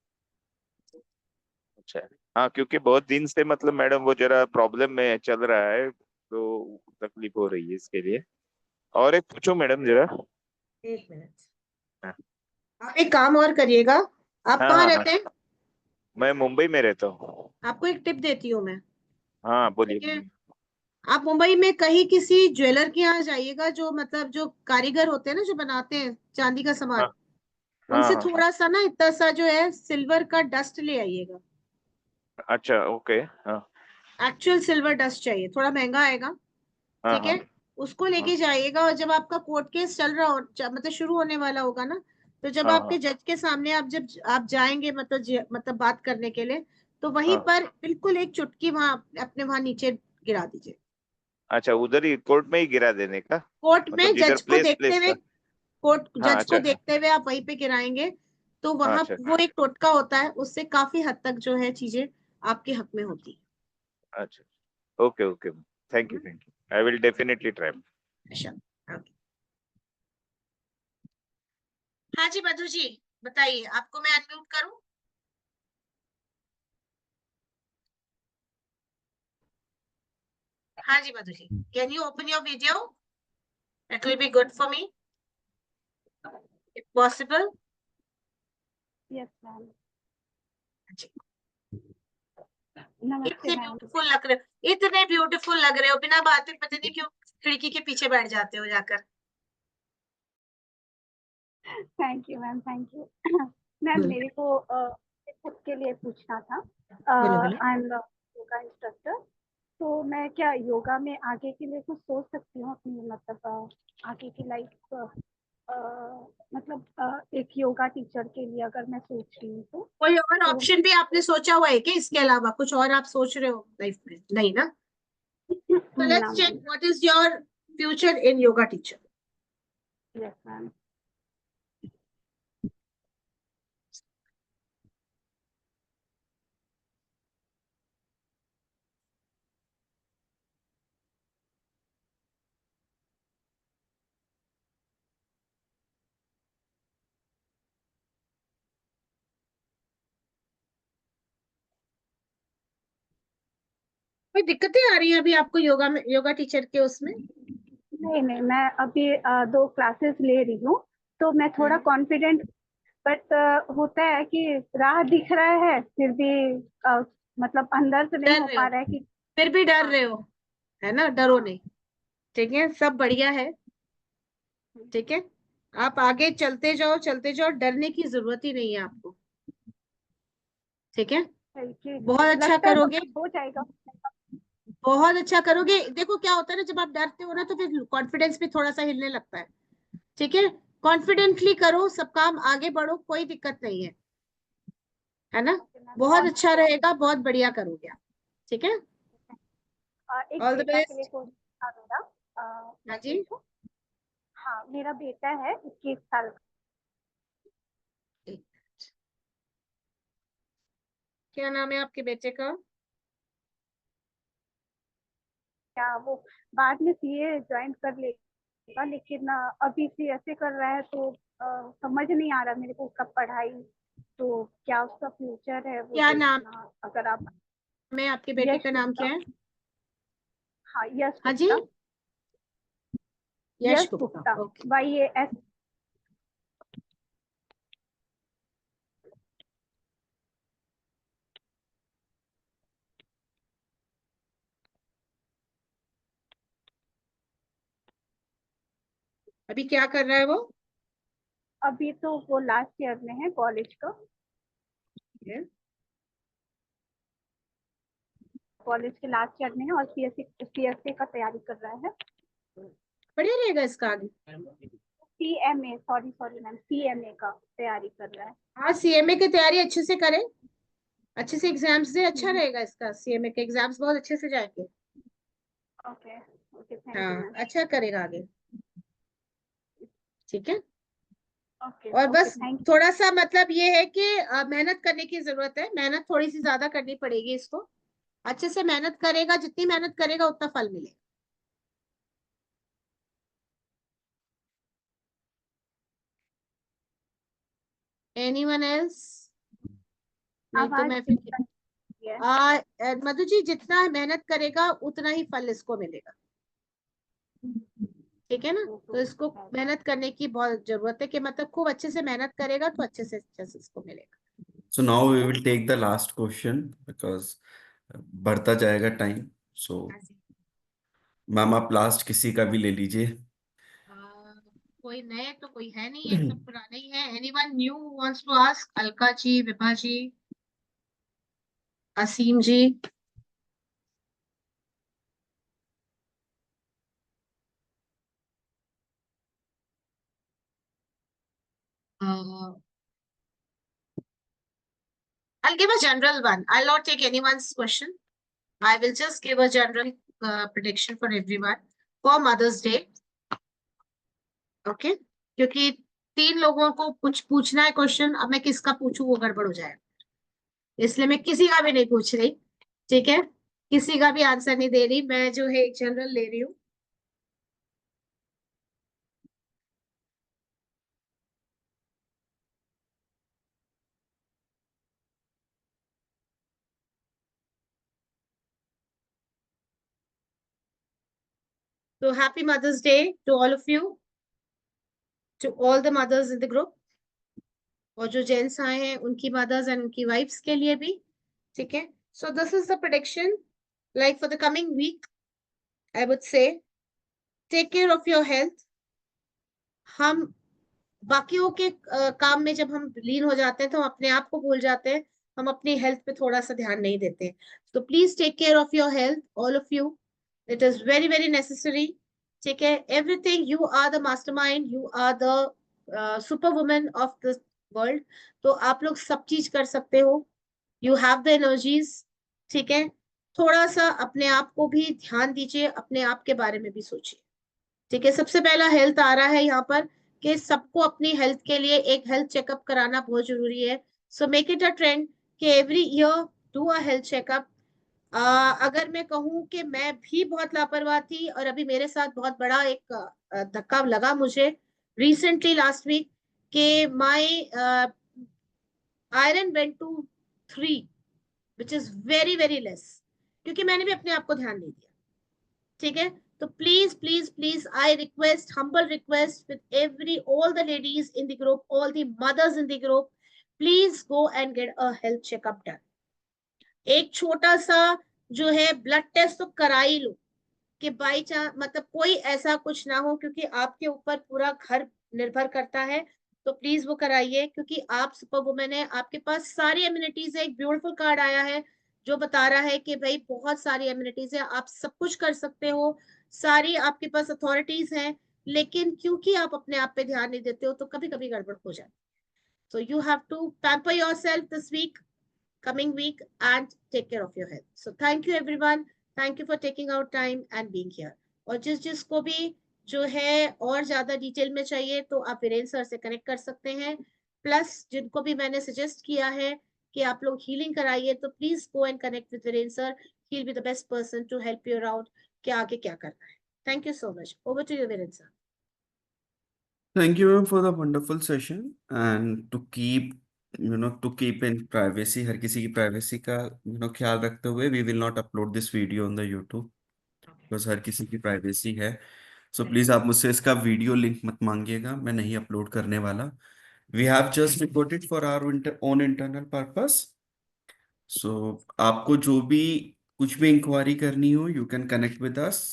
[SPEAKER 14] अच्छा। हाँ, क्योंकि बहुत दिन से मतलब मैडम वो जरा प्रॉब्लम में चल रहा है, तो तकलीफ हो रही है इसके लिए। और एक पूछो मैडम जरा।
[SPEAKER 1] 1 मिनट, आप एक काम और करिएगा। आप
[SPEAKER 14] हाँ
[SPEAKER 1] कहाँ
[SPEAKER 14] हाँ हाँ।
[SPEAKER 1] रहते हैं?
[SPEAKER 14] मैं मुंबई में रहता हूँ।
[SPEAKER 1] आपको एक टिप देती हूँ मैं।
[SPEAKER 14] हाँ बोलिए
[SPEAKER 1] ठीक है,
[SPEAKER 14] बोलिए।
[SPEAKER 1] आप मुंबई में कहीं किसी ज्वेलर के यहाँ जाइएगा, जो मतलब जो कारीगर होते हैं ना, जो बनाते हैं चांदी का
[SPEAKER 14] हाँ
[SPEAKER 1] सामान,
[SPEAKER 14] हाँ
[SPEAKER 1] उनसे
[SPEAKER 14] हाँ हाँ।
[SPEAKER 1] थोड़ा सा ना, इतना सा जो है सिल्वर का डस्ट ले आइएगा।
[SPEAKER 14] अच्छा ओके। हाँ
[SPEAKER 1] एक्चुअल सिल्वर डस्ट चाहिए, थोड़ा महंगा आएगा।
[SPEAKER 14] हाँ
[SPEAKER 1] ठीक
[SPEAKER 14] हाँ
[SPEAKER 1] है, उसको
[SPEAKER 14] हाँ।
[SPEAKER 1] लेके जाइएगा, और जब आपका कोर्ट केस चल रहा हो, मतलब शुरू होने वाला होगा ना, तो जब
[SPEAKER 14] हाँ
[SPEAKER 1] आपके जज के सामने जब आप जाएंगे मतलब बात करने के लिए, तो वहीं
[SPEAKER 14] हाँ।
[SPEAKER 1] पर बिल्कुल एक चुटकी वहां अपने वहां नीचे गिरा दीजिए।
[SPEAKER 14] अच्छा, उधर ही कोर्ट में ही गिरा देने का,
[SPEAKER 1] कोर्ट
[SPEAKER 14] मतलब
[SPEAKER 1] में
[SPEAKER 14] जिधर
[SPEAKER 1] जज को
[SPEAKER 14] प्लेस
[SPEAKER 1] देखते
[SPEAKER 14] प्लेस
[SPEAKER 1] हुए,
[SPEAKER 14] था।
[SPEAKER 1] कोर्ट
[SPEAKER 14] हाँ
[SPEAKER 1] जज को
[SPEAKER 14] अच्छा।
[SPEAKER 1] देखते हुए आप वहीं पे गिराएंगे, तो वहां
[SPEAKER 14] अच्छा
[SPEAKER 1] वो एक टोटका होता है, उससे काफी हद तक जो है चीजें आपके हक में होती
[SPEAKER 14] अच्छा। Okay okay, thank you thank you, I will definitely try.
[SPEAKER 1] है। अच्छा, ओके। हाँ जी मधु जी, बताइए, आपको मैं अनम्यूट करूं? हाँ जी Madhu ji, can you open your video? It will be good for me if possible.
[SPEAKER 15] Yes ma'am.
[SPEAKER 1] जी,
[SPEAKER 15] नमस्ते
[SPEAKER 1] इतने
[SPEAKER 15] मैम।
[SPEAKER 1] ब्यूटीफुल लग रहे हो, इतने ब्यूटीफुल लग रहे हो, बिना बातें पता नहीं क्यों खिड़की के पीछे बैठ जाते हो जाकर।
[SPEAKER 15] Thank you ma'am, thank you. Ma'am
[SPEAKER 1] बोलो
[SPEAKER 15] मेरे को खुद के लिए पूछना था।
[SPEAKER 1] बोलो बोलो।
[SPEAKER 15] I am yoga instructor. तो मैं क्या योगा में आगे के लिए कुछ सोच सकती हूँ अपनी, मतलब आगे की लाइफ, मतलब एक योगा टीचर के लिए अगर मैं सोच रही हूँ
[SPEAKER 1] कोई और
[SPEAKER 15] तो
[SPEAKER 1] ऑप्शन भी आपने सोचा हुआ है कि इसके अलावा कुछ और आप सोच रहे हो लाइफ में? नहीं ना? So
[SPEAKER 15] ना
[SPEAKER 1] let's check
[SPEAKER 15] ma'am.
[SPEAKER 1] what is your future in yoga teacher.
[SPEAKER 15] Yes ma'am.
[SPEAKER 1] कोई दिक्कतें आ रही हैं अभी आपको योगा में, योगा टीचर के उसमें?
[SPEAKER 15] नहीं नहीं, मैं अभी 2 क्लासेस ले रही हूँ, तो मैं थोड़ा कॉन्फिडेंट, बट होता है कि राह दिख रहा है फिर भी मतलब अंदर से नहीं
[SPEAKER 1] डर
[SPEAKER 15] हो
[SPEAKER 1] रहे
[SPEAKER 15] पा
[SPEAKER 1] हो,
[SPEAKER 15] रहा है कि
[SPEAKER 1] फिर भी डर
[SPEAKER 15] हाँ
[SPEAKER 1] रहे हो, है ना? डरो नहीं, ठीक है, सब बढ़िया है, ठीक है। आप आगे चलते जाओ, डरने की जरूरत ही नहीं है आपको, ठीक है।
[SPEAKER 15] कि
[SPEAKER 1] बहुत अच्छा
[SPEAKER 15] लगता है
[SPEAKER 1] करोगे,
[SPEAKER 15] मतलब हो जाएगा।
[SPEAKER 1] बहुत अच्छा करोगे। देखो क्या होता है ना, जब आप डरते हो ना तो फिर कॉन्फिडेंस भी थोड़ा सा हिलने लगता है, ठीक है। कॉन्फिडेंटली करो, सब काम आगे बढ़ो, कोई दिक्कत नहीं है ना?
[SPEAKER 15] मैम
[SPEAKER 1] बहुत
[SPEAKER 15] और
[SPEAKER 1] अच्छा रहेगा, बहुत बढ़िया करोगे आप, ठीक है।
[SPEAKER 15] एक
[SPEAKER 1] ऑल द
[SPEAKER 15] बेटा के लिए
[SPEAKER 1] बेस्ट।
[SPEAKER 15] कोर्स था मेरा,
[SPEAKER 1] हाँ
[SPEAKER 15] मैं
[SPEAKER 1] जी,
[SPEAKER 15] पूछूं? हाँ, मेरा बेटा है 21 साल का।
[SPEAKER 1] क्या नाम है आपके बेटे का?
[SPEAKER 15] क्या वो बाद में सीए ज्वाइन कर लेगा, लेकिन अभी सीएसए कर रहा है, तो समझ नहीं आ रहा मेरे को उसका पढ़ाई, तो क्या उसका फ्यूचर है वो
[SPEAKER 1] क्या नाम
[SPEAKER 15] देखना अगर आप।
[SPEAKER 1] है आपके बेटे
[SPEAKER 15] यश
[SPEAKER 1] का? नाम
[SPEAKER 15] गुप्ता।
[SPEAKER 1] क्या है?
[SPEAKER 15] हाँ, यश
[SPEAKER 1] हाँ जी,
[SPEAKER 15] गुप्ता।
[SPEAKER 1] यश
[SPEAKER 15] यश
[SPEAKER 1] गुप्ता,
[SPEAKER 15] गुप्ता,
[SPEAKER 1] ओके।
[SPEAKER 15] YAS।
[SPEAKER 1] अभी क्या कर रहा है वो?
[SPEAKER 15] अभी तो वो लास्ट ईयर में है कॉलेज का, कॉलेज के लास्ट ईयर में है, और सीएसए का तैयारी कर रहा है।
[SPEAKER 1] बढ़िया रहेगा इसका आगे।
[SPEAKER 15] CMA, sorry sorry ma'am, CMA का तैयारी कर रहा है।
[SPEAKER 1] हाँ, सीएमए की तैयारी अच्छे से करे, अच्छे से एग्जाम्स दे, अच्छा
[SPEAKER 15] हम्म।
[SPEAKER 1] रहेगा इसका। सीएमए के एग्जाम्स बहुत अच्छे से जाएंगे।
[SPEAKER 15] ओके ओके, थैंक यू
[SPEAKER 1] हाँ,
[SPEAKER 15] मैम।
[SPEAKER 1] अच्छा करेगा आगे, ठीक है।
[SPEAKER 15] ओके
[SPEAKER 1] और
[SPEAKER 15] ओके,
[SPEAKER 1] बस
[SPEAKER 15] थैंक
[SPEAKER 1] थोड़ा सा मतलब ये है कि मेहनत करने की जरूरत है, मेहनत थोड़ी सी ज्यादा करनी पड़ेगी इसको। अच्छे से मेहनत करेगा, जितनी मेहनत करेगा उतना फल मिलेगा। Anyone else?
[SPEAKER 15] यू।
[SPEAKER 1] नहीं तो
[SPEAKER 15] आवाज
[SPEAKER 1] मैं
[SPEAKER 15] ठीक
[SPEAKER 1] फिर
[SPEAKER 15] है।
[SPEAKER 1] मधु जी, जितना मेहनत करेगा उतना ही फल इसको मिलेगा, ठीक है ना? तो इसको मेहनत करने की बहुत जरूरत है, कि मतलब खूब अच्छे से मेहनत करेगा तो अच्छे से इसको मिलेगा।
[SPEAKER 8] So now we will take the last question because बढ़ता जाएगा टाइम। सो मैम आप लास्ट किसी का भी ले लीजिए।
[SPEAKER 1] कोई नए तो कोई है नहीं है, सब पुराने ही है। Anyone new wants to ask? Alka ji, Vibha ji, Aseem ji. I'll give a general one. I'll not take anyone's question. I will just give a general prediction for everyone for Mother's Day. Okay? क्योंकि 3 लोगों को कुछ पूछना है क्वेश्चन, अब मैं किसका पूछूं वो गड़बड़ हो जाए, इसलिए मैं किसी का भी नहीं पूछ रही। ठीक है, किसी का भी आंसर नहीं दे रही, मैं जो है एक जनरल ले रही हूँ। So happy Mother's Day to all of you, to all the mothers in the group, और जो जेंट्स आए हैं उनकी मदर्स एंड उनकी वाइफ्स के लिए भी। ठीक है, so this is the prediction, like for the coming week, I would say, take care of your health. हम बाकियों के काम में जब हम लीन हो जाते हैं तो हम अपने आप को भूल जाते हैं, हम अपनी हेल्थ पे थोड़ा सा ध्यान नहीं देते। तो please take care of your health, all of you, it is very very necessary. ठीक है, everything, you are the mastermind, you are the super woman of the world. तो आप लोग सब चीज कर सकते हो, यू हैव द एनर्जीज। ठीक है, थोड़ा सा अपने आप को भी ध्यान दीजिए, अपने आप के बारे में भी सोचिए। ठीक है, सबसे पहला हेल्थ आ रहा है यहाँ पर कि सबको अपनी हेल्थ के लिए एक हेल्थ चेकअप कराना बहुत जरूरी है। So make it a trend कि every year do a health checkup. अगर मैं कहूँ कि मैं भी बहुत लापरवाह थी और अभी मेरे साथ बहुत बड़ा एक धक्का लगा मुझे रिसेंटली लास्ट वीक कि my iron went to 3 which is very very less, क्योंकि मैंने भी अपने आप को ध्यान नहीं दिया। ठीक है, तो please please please I request, humble request with all the ladies in the group, all the mothers in the group, please go and get a health checkup done. एक छोटा सा जो है ब्लड टेस्ट तो करा ही लो कि बाई चांस मतलब कोई ऐसा कुछ ना हो, क्योंकि आपके ऊपर पूरा घर निर्भर करता है। तो प्लीज वो कराइए, क्योंकि आप सुपर वुमेन है, आपके पास सारी एम्यूनिटीज है। एक ब्यूटीफुल कार्ड आया है जो बता रहा है कि भाई बहुत सारी एम्यूनिटीज है, आप सब कुछ कर सकते हो, सारी आपके पास अथॉरिटीज हैं, लेकिन क्योंकि आप अपने आप पे ध्यान नहीं देते हो तो कभी कभी गड़बड़ हो जाती है। So you have to pamper yourself this week, coming week, and take care of your health. So thank you everyone. Thank you for taking out time and being here. और जिसको भी जो है और ज्यादा डिटेल में चाहिए तो आप वीरेंद्र सर से कनेक्ट कर सकते हैं। प्लस जिनको भी मैंने सजेस्ट किया है कि आप लोग हीलिंग कराइए, तो please go and connect with Virendra sir, he will be the best person to help you out कि आगे क्या करना है। Thank you so much. Over to you Virendra sir.
[SPEAKER 8] Thank you ma'am, for the wonderful session, and to keep in privacy, हर किसी की privacy का ख्याल रखते हुए we will not upload this video on the YouTube because हर किसी की privacy है। So please आप मुझसे इसका वीडियो लिंक मत मांगिएगा, मैं नहीं अपलोड करने वाला। We have just recorded for our own internal purpose. So आपको जो भी कुछ भी इंक्वायरी करनी हो, you can connect with us.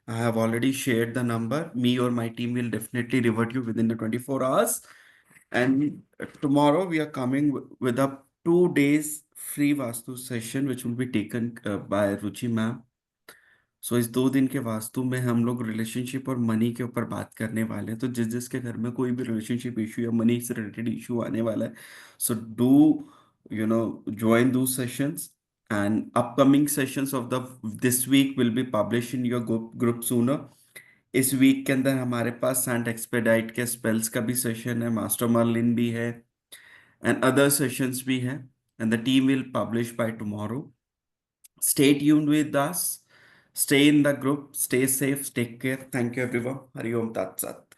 [SPEAKER 8] I have already shared the number. Me or my team will definitely revert you within the 24 hours. And tomorrow we are coming with a 2 days free Vastu session, which will be taken by Ruchi ma'am. सो इस 2 दिन के वास्तु में हम लोग relationship और money के ऊपर बात करने वाले हैं। तो जिसके घर में कोई भी रिलेशनशिप इशू या मनी से रिलेटेड इशू आने वाला है, सो डू ज्वाइन दो sessions, and upcoming sessions of the this week will be publish in your group sooner. इस वीक के अंदर हमारे पास सैंड एक्सपेडाइट के स्पेल्स का भी सेशन है, मास्टर मर्लिन भी है, एंड अदर सेशंस भी हैं, and the team will publish by tomorrow. Stay tuned with us. Stay in the group. Stay safe. Take care. Thank you, everyone. Hari Om Tat Sat.